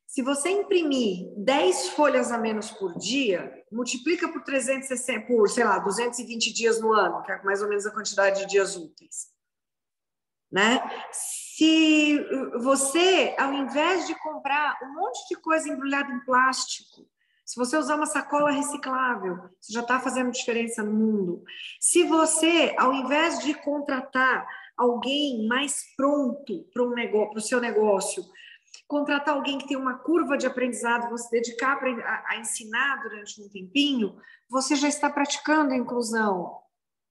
Se você imprimir 10 folhas a menos por dia, multiplica por 360, por, sei lá, 220 dias no ano, que é mais ou menos a quantidade de dias úteis, né? Se você, ao invés de comprar um monte de coisa embrulhada em plástico, se você usar uma sacola reciclável, você já está fazendo diferença no mundo. Se você, ao invés de contratar alguém mais pronto para o seu negócio, contratar alguém que tem uma curva de aprendizado, você dedicar a ensinar durante um tempinho, você já está praticando a inclusão,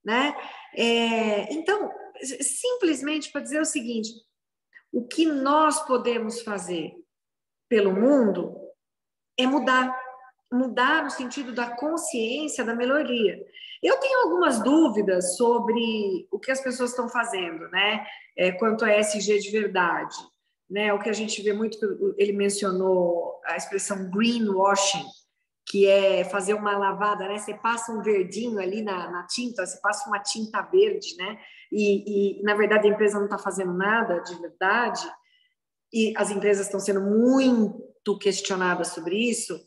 né? Então, simplesmente para dizer o seguinte, o que nós podemos fazer pelo mundo é mudar no sentido da consciência, da melhoria. Eu tenho algumas dúvidas sobre o que as pessoas estão fazendo, né? Quanto a ESG de verdade, né? O que a gente vê muito, ele mencionou a expressão greenwashing, que é fazer uma lavada, né? Você passa um verdinho ali na tinta, você passa uma tinta verde, né? E na verdade, a empresa não está fazendo nada de verdade, e as empresas estão sendo muito questionadas sobre isso.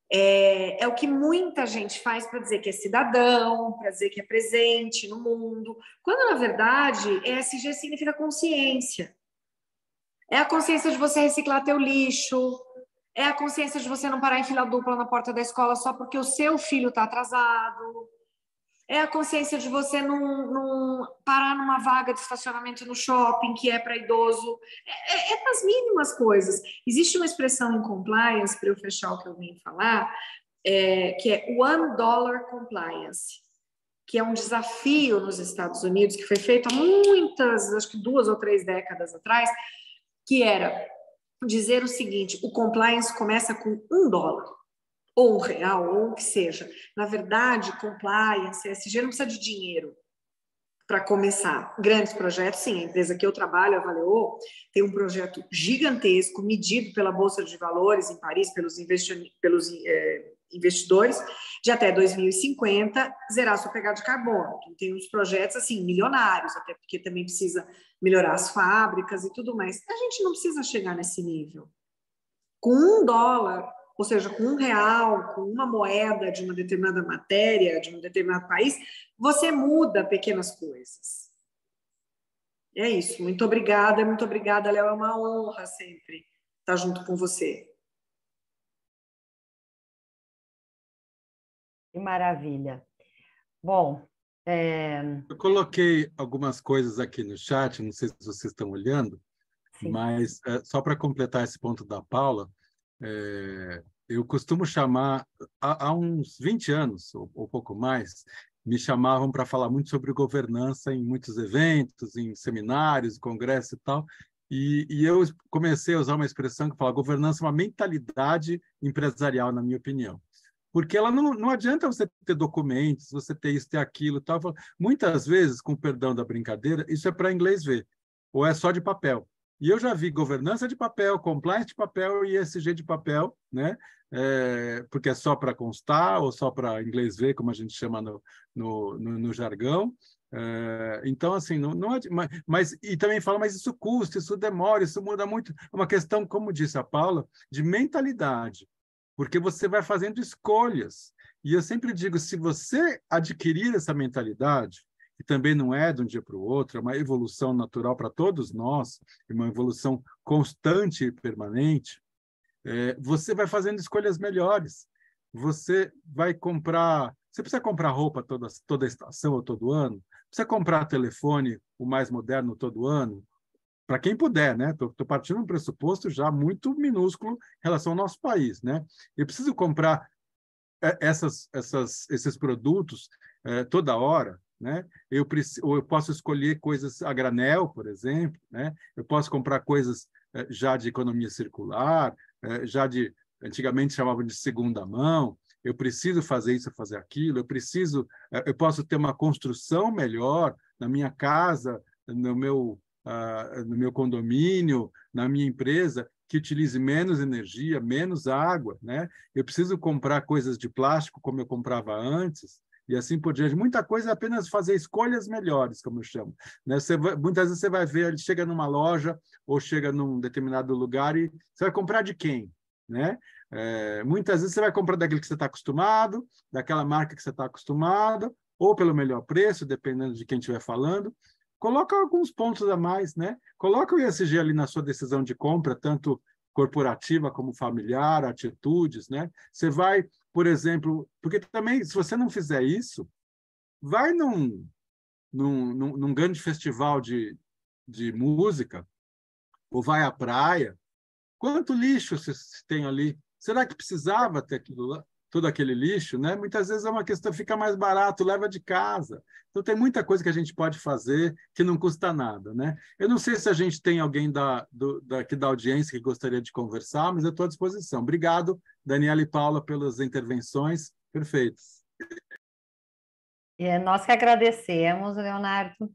É o que muita gente faz para dizer que é cidadão, para dizer que é presente no mundo, quando, na verdade, ESG significa consciência. É a consciência de você reciclar teu lixo, é a consciência de você não parar em fila dupla na porta da escola só porque o seu filho está atrasado, é a consciência de você não parar numa vaga de estacionamento no shopping que é para idoso, é das mínimas coisas. Existe uma expressão em compliance, para eu fechar o que eu vim falar, que é $1 compliance, que é um desafio nos Estados Unidos, que foi feito há muitas, acho que 2 ou 3 décadas atrás, que era dizer o seguinte, o compliance começa com $1, ou R$1, ou o que seja. Na verdade, compliance, ESG não precisa de dinheiro para começar. Grandes projetos, sim. A empresa que eu trabalho, a Valeo, tem um projeto gigantesco, medido pela Bolsa de Valores em Paris, pelos investidores, de até 2050 zerar sua pegada de carbono. Então, tem uns projetos assim milionários, até porque também precisa melhorar as fábricas e tudo mais. A gente não precisa chegar nesse nível. Com $1, ou seja, com R$1, com uma moeda de uma determinada matéria, de um determinado país, você muda pequenas coisas. É isso. Muito obrigada, Léo. É uma honra sempre estar junto com você. Que maravilha. Bom, eu coloquei algumas coisas aqui no chat, não sei se vocês estão olhando, sim. mas só para completar esse ponto da Paula, eu costumo chamar, há uns 20 anos, ou pouco mais, me chamavam para falar muito sobre governança em muitos eventos, em seminários, congressos e tal, e eu comecei a usar uma expressão que fala governança é uma mentalidade empresarial, na minha opinião. Porque ela não adianta você ter documentos, você ter isso, ter aquilo, tal. Muitas vezes, com perdão da brincadeira, isso é para inglês ver, ou é só de papel. E eu já vi governança de papel, compliance de papel e ESG de papel, né? Porque é só para constar ou só para inglês ver, como a gente chama no jargão. Então, assim, mas e também fala, mas isso custa, isso demora, isso muda muito. É uma questão, como disse a Paula, de mentalidade, porque você vai fazendo escolhas. E eu sempre digo, se você adquirir essa mentalidade, que também não é de um dia para o outro, é uma evolução natural para todos nós, uma evolução constante e permanente, você vai fazendo escolhas melhores. Você vai comprar... Você precisa comprar roupa toda estação ou todo ano? Precisa comprar telefone o mais moderno todo ano? Para quem puder, né? Estou partindo de um pressuposto já muito minúsculo em relação ao nosso país, né? Eu preciso comprar esses produtos toda hora, né? Ou eu posso escolher coisas a granel, por exemplo, né? Eu posso comprar coisas já de economia circular, antigamente chamavam de segunda mão. Eu preciso fazer isso, fazer aquilo. Eu posso ter uma construção melhor na minha casa, no meu condomínio, na minha empresa, que utilize menos energia, menos água, né? Eu preciso comprar coisas de plástico como eu comprava antes, e assim por diante. Muita coisa é apenas fazer escolhas melhores, como eu chamo, né? Muitas vezes você vai ver, ele chega numa loja ou chega num determinado lugar e você vai comprar de quem, né? Muitas vezes você vai comprar daquilo que você está acostumado, daquela marca que você está acostumado, ou pelo melhor preço, dependendo de quem estiver falando. Coloca alguns pontos a mais, né? Coloca o ESG ali na sua decisão de compra, tanto corporativa como familiar, atitudes, né? Você vai, por exemplo, porque também, se você não fizer isso, vai num grande festival de música, ou vai à praia, quanto lixo você tem ali? Será que precisava ter aquilo lá? Todo aquele lixo, né? Muitas vezes é uma questão, fica mais barato, leva de casa. Então, tem muita coisa que a gente pode fazer que não custa nada, né? Eu não sei se a gente tem alguém daqui da audiência que gostaria de conversar, mas eu estou à disposição. Obrigado, Daniela e Paula, pelas intervenções perfeitas. Nós que agradecemos, Leonardo.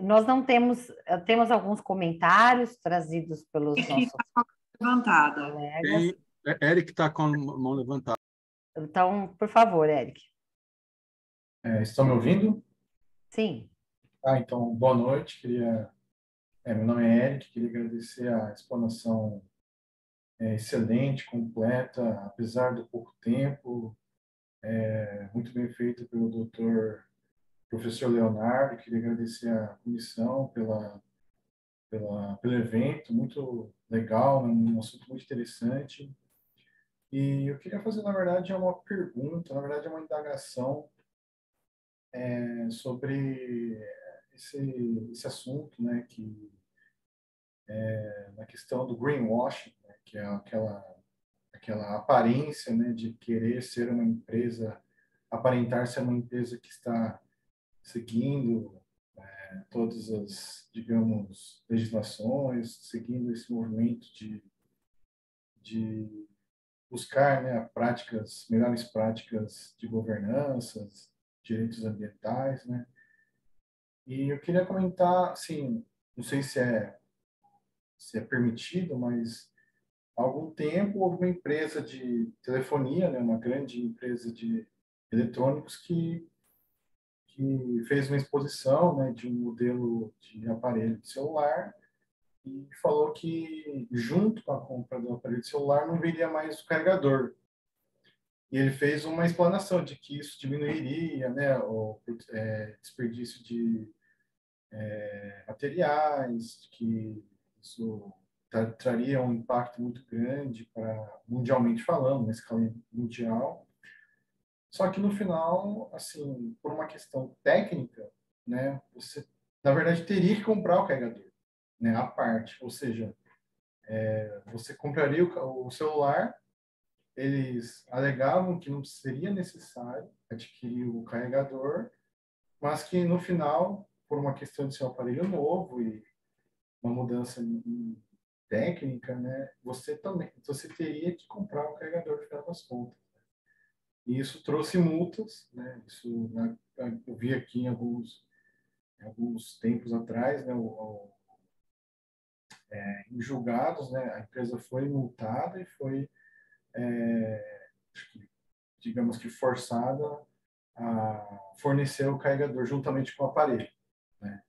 Nós não temos alguns comentários trazidos pelos nossos levantada. colegas. Eric está com a mão levantada. Então, por favor, Eric. Estão me ouvindo? Sim. Então, boa noite. Meu nome é Eric, queria agradecer a explanação excelente, completa, apesar do pouco tempo, muito bem feita pelo doutor professor Leonardo. Queria agradecer à comissão pelo evento, muito legal, um assunto muito interessante. E eu queria fazer, na verdade, uma pergunta, na verdade, uma indagação sobre esse assunto, né, que na questão do greenwashing, né, que é aquela aparência, né, de querer ser uma empresa, aparentar ser uma empresa que está seguindo todas as, digamos, legislações, seguindo esse movimento de buscar, né, melhores práticas de governança, direitos ambientais, né? E eu queria comentar, assim, não sei se é permitido, mas há algum tempo houve uma empresa de telefonia, né, uma grande empresa de eletrônicos que fez uma exposição, né, de um modelo de aparelho de celular e falou que junto com a compra do aparelho de celular não viria mais o carregador. E ele fez uma explanação de que isso diminuiria, né, o desperdício de materiais, que isso traria um impacto muito grande para mundialmente falando, na escala mundial. Só que no final, assim, por uma questão técnica, né, você na verdade teria que comprar o carregador, né, à parte. Ou seja, você compraria o celular, eles alegavam que não seria necessário adquirir o carregador, mas que no final, por uma questão de ser um aparelho novo e uma mudança técnica, né, você teria que comprar o carregador no final das contas. E isso trouxe multas, né? Eu vi aqui alguns tempos atrás, né, em julgados, né, a empresa foi multada e foi, digamos que, forçada a fornecer o carregador juntamente com o aparelho, né?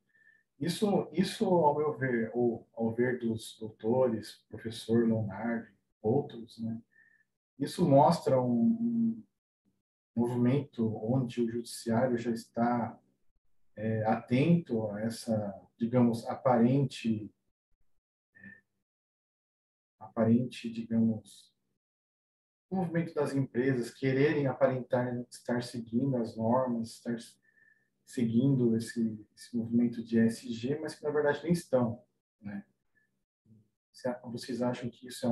Isso, ao meu ver, ou ao ver dos doutores, professor Leonardo, outros, né, isso mostra um movimento onde o judiciário já está atento a essa, digamos, digamos, movimento das empresas quererem aparentar estar seguindo as normas, estar seguindo esse movimento de ESG, mas que na verdade nem estão, né? Vocês acham que isso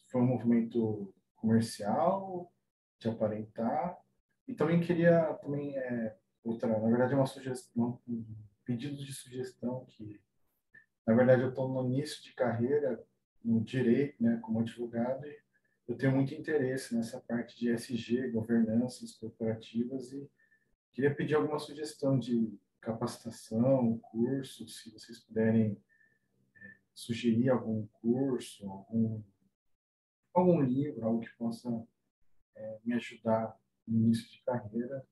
foi um movimento comercial de aparentar? E também queria na verdade é uma sugestão, um pedido de sugestão que na verdade eu estou no início de carreira no direito, né, como advogado, e eu tenho muito interesse nessa parte de ESG, governanças corporativas, e queria pedir alguma sugestão de capacitação, curso, se vocês puderem sugerir algum curso, algum livro, algo que possa me ajudar no início de carreira,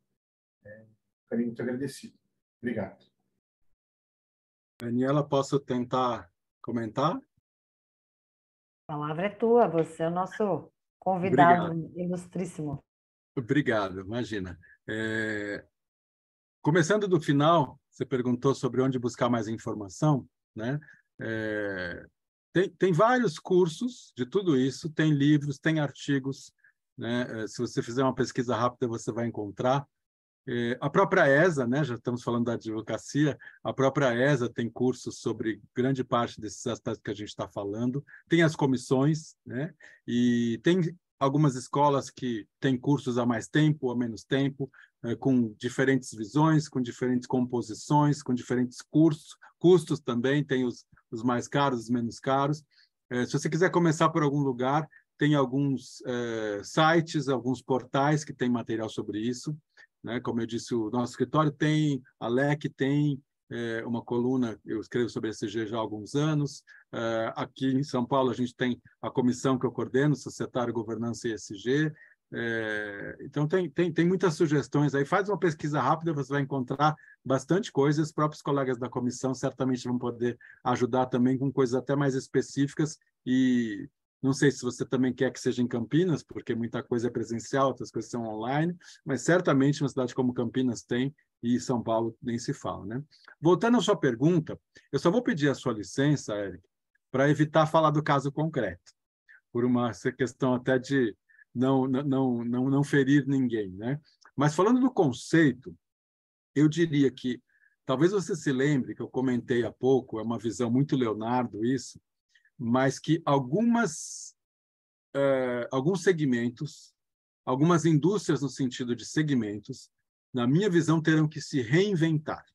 ficaria muito agradecido. Obrigado. Daniela, posso tentar comentar? A palavra é tua, você é o nosso convidado Obrigado. ilustríssimo. Obrigado, imagina. Começando do final, você perguntou sobre onde buscar mais informação, né? Tem vários cursos de tudo isso, tem livros, tem artigos, né? Se você fizer uma pesquisa rápida, você vai encontrar. A própria ESA, né? Já estamos falando da advocacia, a própria ESA tem cursos sobre grande parte desses aspectos que a gente está falando, tem as comissões, né? E tem algumas escolas que têm cursos há mais tempo ou há menos tempo, com diferentes visões, com diferentes composições, com diferentes custos também, tem os mais caros, os menos caros. Se você quiser começar por algum lugar, tem alguns sites, alguns portais que têm material sobre isso, né? Como eu disse, o nosso escritório tem, a LEC tem uma coluna, eu escrevo sobre ESG já há alguns anos. Aqui em São Paulo, a gente tem a comissão que eu coordeno, Societário, Governança e ESG. Então, tem muitas sugestões aí. Faz uma pesquisa rápida, você vai encontrar bastante coisa. Os próprios colegas da comissão certamente vão poder ajudar também com coisas até mais específicas. E não sei se você também quer que seja em Campinas, porque muita coisa é presencial, outras coisas são online, mas certamente uma cidade como Campinas tem, e São Paulo nem se fala, né? Voltando à sua pergunta, eu só vou pedir a sua licença, Éric, para evitar falar do caso concreto, por uma questão até de não ferir ninguém, né? Mas falando do conceito, eu diria que talvez você se lembre que eu comentei há pouco, é uma visão muito Leonardo isso, mas que alguns segmentos, algumas indústrias no sentido de segmentos, na minha visão, terão que se reinventar.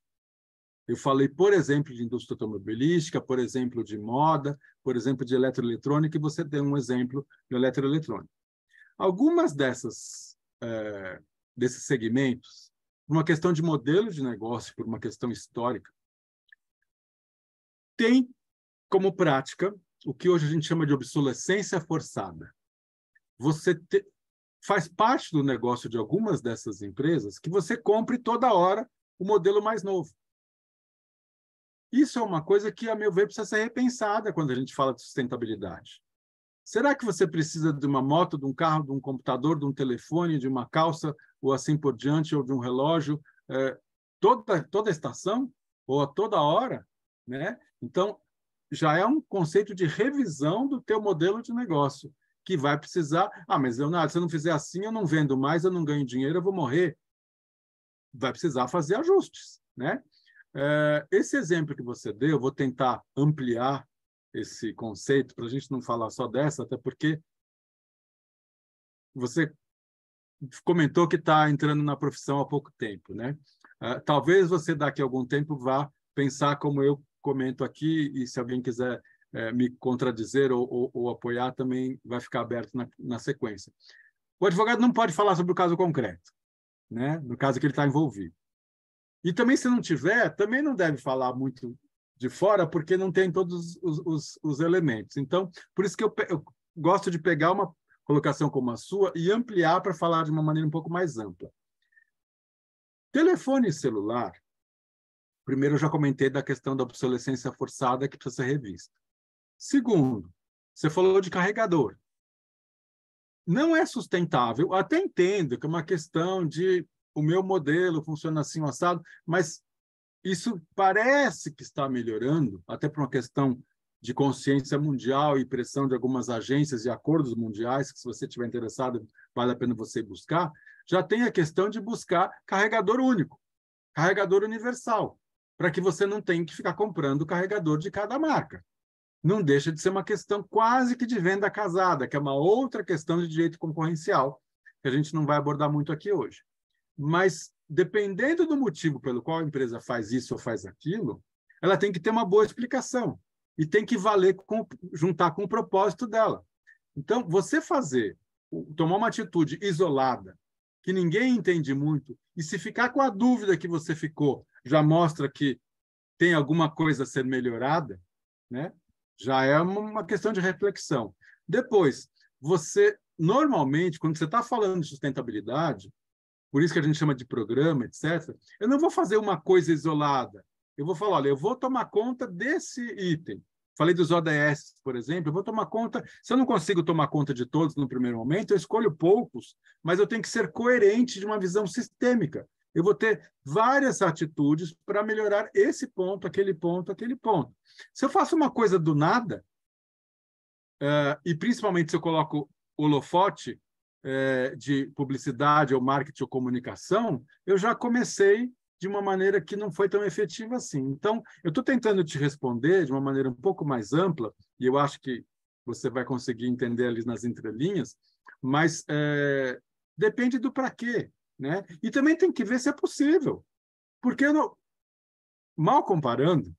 Eu falei, por exemplo, de indústria automobilística, por exemplo, de moda, por exemplo, de eletroeletrônica, e você tem um exemplo de eletroeletrônica. Algumas desses segmentos, por uma questão de modelo de negócio, por uma questão histórica, tem como prática o que hoje a gente chama de obsolescência forçada. Faz parte do negócio de algumas dessas empresas que você compre toda hora o modelo mais novo. Isso é uma coisa que, a meu ver, precisa ser repensada quando a gente fala de sustentabilidade. Será que você precisa de uma moto, de um carro, de um computador, de um telefone, de uma calça, ou assim por diante, ou de um relógio, toda estação, ou a toda hora, né? Então, já é um conceito de revisão do teu modelo de negócio, que vai precisar... mas, Leonardo, se eu não fizer assim, eu não vendo mais, eu não ganho dinheiro, eu vou morrer. Vai precisar fazer ajustes, né? Esse exemplo que você deu, eu vou tentar ampliar esse conceito, para a gente não falar só dessa, até porque você comentou que está entrando na profissão há pouco tempo, né? Talvez você, daqui a algum tempo, vá pensar como eu comento aqui, e se alguém quiser me contradizer ou apoiar, também vai ficar aberto na sequência. O advogado não pode falar sobre o caso concreto, né? No caso que ele está envolvido. E também, se não tiver, também não deve falar muito de fora, porque não tem todos os elementos. Então, por isso que eu gosto de pegar uma colocação como a sua e ampliar para falar de uma maneira um pouco mais ampla. Telefone celular, primeiro eu já comentei da questão da obsolescência forçada que precisa ser revista. Segundo, você falou de carregador. Não é sustentável, até entendo que é uma questão de o meu modelo funciona assim, assado, mas isso parece que está melhorando, até por uma questão de consciência mundial e pressão de algumas agências e acordos mundiais, que se você estiver interessado, vale a pena você buscar. Já tem a questão de buscar carregador único, carregador universal, para que você não tenha que ficar comprando o carregador de cada marca. Não deixa de ser uma questão quase que de venda casada, que é uma outra questão de direito concorrencial, que a gente não vai abordar muito aqui hoje. Mas, dependendo do motivo pelo qual a empresa faz isso ou faz aquilo, ela tem que ter uma boa explicação e tem que valer, juntar com o propósito dela. Então, você tomar uma atitude isolada, que ninguém entende muito, e se ficar com a dúvida que você ficou, já mostra que tem alguma coisa a ser melhorada, né? Já é uma questão de reflexão. Depois, normalmente, quando você está falando de sustentabilidade, por isso que a gente chama de programa, etc., eu não vou fazer uma coisa isolada. Eu vou falar, olha, eu vou tomar conta desse item. Falei dos ODS, por exemplo, eu vou tomar conta... Se eu não consigo tomar conta de todos no primeiro momento, eu escolho poucos, mas eu tenho que ser coerente de uma visão sistêmica. Eu vou ter várias atitudes para melhorar esse ponto, aquele ponto, aquele ponto. Se eu faço uma coisa do nada, e principalmente se eu coloco holofote de publicidade ou marketing ou comunicação, eu já comecei de uma maneira que não foi tão efetiva assim. Então, eu estou tentando te responder de uma maneira um pouco mais ampla, e eu acho que você vai conseguir entender ali nas entrelinhas, mas depende do para quê, né? E também tem que ver se é possível. Porque, mal comparando,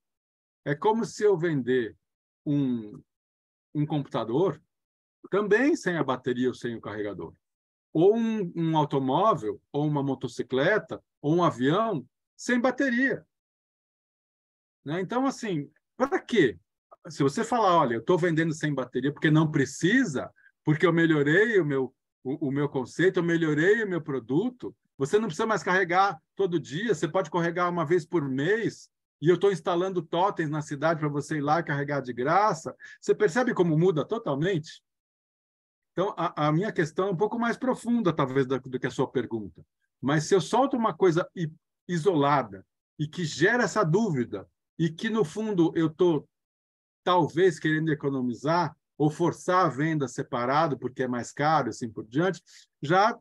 é como se eu vender um computador também sem a bateria ou sem o carregador. Ou um automóvel, ou uma motocicleta, ou um avião sem bateria. Né? Então, assim, para quê? Se você falar, olha, eu estou vendendo sem bateria porque não precisa, porque eu melhorei o meu conceito, eu melhorei o meu produto, você não precisa mais carregar todo dia, você pode carregar uma vez por mês, e eu estou instalando totens na cidade para você ir lá carregar de graça. Você percebe como muda totalmente? Então, a minha questão é um pouco mais profunda, talvez, do que a sua pergunta. Mas se eu solto uma coisa isolada e que gera essa dúvida e que, no fundo, eu estou, talvez, querendo economizar ou forçar a venda separado porque é mais caro, assim por diante, já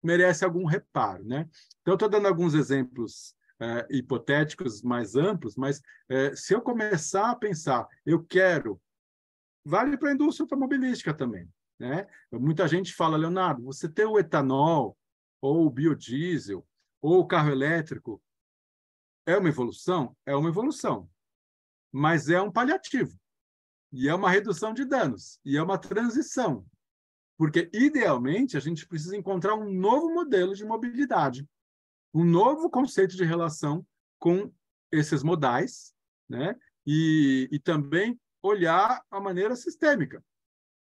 merece algum reparo, né? Então, estou dando alguns exemplos hipotéticos mais amplos, mas se eu começar a pensar, eu quero... Vale para a indústria automobilística também. Né? Muita gente fala, Leonardo, você ter o etanol, ou o biodiesel, ou o carro elétrico, é uma evolução? É uma evolução, mas é um paliativo, e é uma redução de danos, e é uma transição, porque, idealmente, a gente precisa encontrar um novo modelo de mobilidade, um novo conceito de relação com esses modais, né? E também olhar a maneira sistêmica,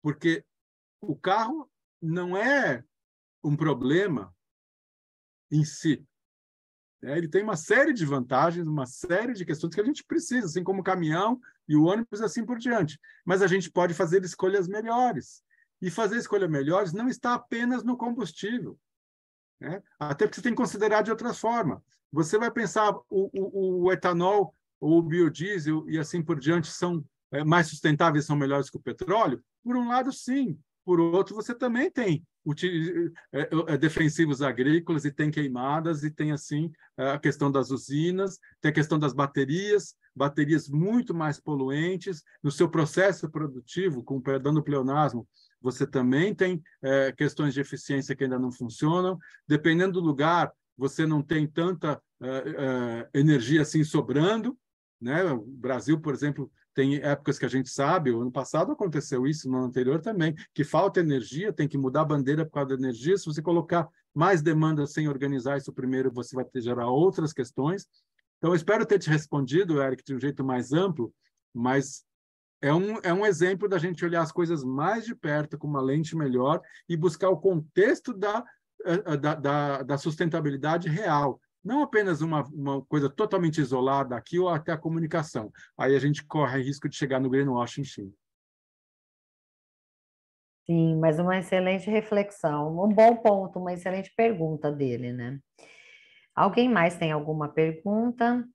porque o carro não é um problema em si. Ele tem uma série de vantagens, uma série de questões que a gente precisa, assim como o caminhão e o ônibus, assim por diante. Mas a gente pode fazer escolhas melhores. E fazer escolhas melhores não está apenas no combustível, né? Até porque você tem que considerar de outra forma. Você vai pensar o etanol ou o biodiesel e assim por diante são mais sustentáveis, são melhores que o petróleo? Por um lado, sim. Por outro, você também tem defensivos agrícolas e tem queimadas e tem assim a questão das usinas, tem a questão das baterias muito mais poluentes. No seu processo produtivo, com perdão do pleonasmo, você também tem questões de eficiência que ainda não funcionam. Dependendo do lugar, você não tem tanta energia assim sobrando, né? O Brasil, por exemplo, tem épocas que a gente sabe, o ano passado aconteceu isso, no ano anterior também, que falta energia, tem que mudar a bandeira por causa da energia. Se você colocar mais demanda sem organizar isso primeiro, você vai ter gerar outras questões. Então, eu espero ter te respondido, Eric, de um jeito mais amplo, mas é um exemplo da gente olhar as coisas mais de perto, com uma lente melhor, e buscar o contexto da sustentabilidade real. Não apenas uma coisa totalmente isolada aqui ou até a comunicação. Aí a gente corre risco de chegar no greenwashing, sim. Sim, mas uma excelente reflexão, um bom ponto, uma excelente pergunta dele, né? Alguém mais tem alguma pergunta?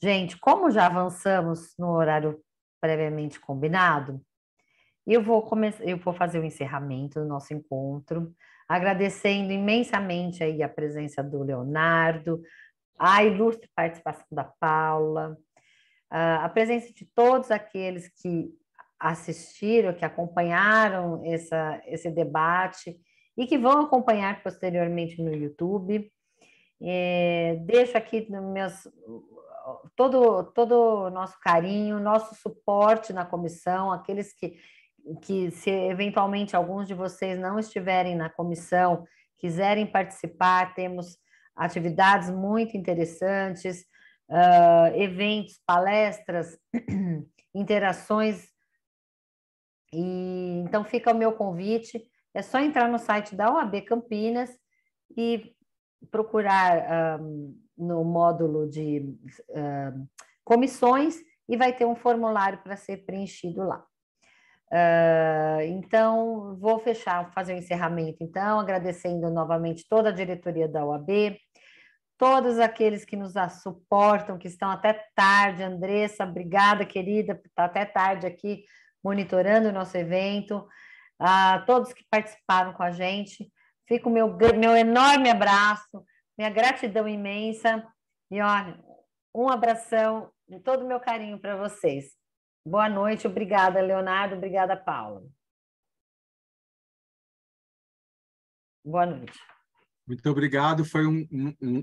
Gente, como já avançamos no horário previamente combinado, eu vou fazer o encerramento do nosso encontro, agradecendo imensamente aí a presença do Leonardo, a ilustre participação da Paula, a presença de todos aqueles que assistiram, que acompanharam esse debate e que vão acompanhar posteriormente no YouTube. Deixo aqui todo o nosso carinho, nosso suporte na comissão, aqueles que se eventualmente alguns de vocês não estiverem na comissão, quiserem participar, temos atividades muito interessantes, eventos, palestras, interações. E então fica o meu convite, é só entrar no site da OAB Campinas e procurar no módulo de comissões e vai ter um formulário para ser preenchido lá. Então, vou fazer o encerramento, então, agradecendo novamente toda a diretoria da OAB, todos aqueles que nos suportam, que estão até tarde. Andressa, obrigada, querida, por estar até tarde aqui monitorando o nosso evento, todos que participaram com a gente. Fica o meu enorme abraço, minha gratidão imensa e, olha, um abração de todo o meu carinho para vocês. Boa noite, obrigada, Leonardo, obrigada, Paula. Boa noite. Muito obrigado, foi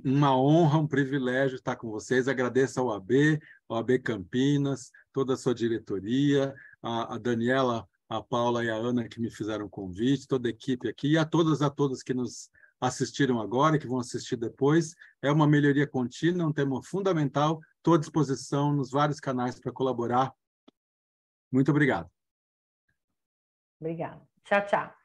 uma honra, um privilégio estar com vocês. Agradeço ao OAB Campinas, toda a sua diretoria, a Daniela, a Paula e a Ana que me fizeram o convite, toda a equipe aqui, e a todos que nos assistiram agora e que vão assistir depois. É uma melhoria contínua, um tema fundamental, estou à disposição nos vários canais para colaborar. Muito obrigado. Obrigada. Tchau, tchau.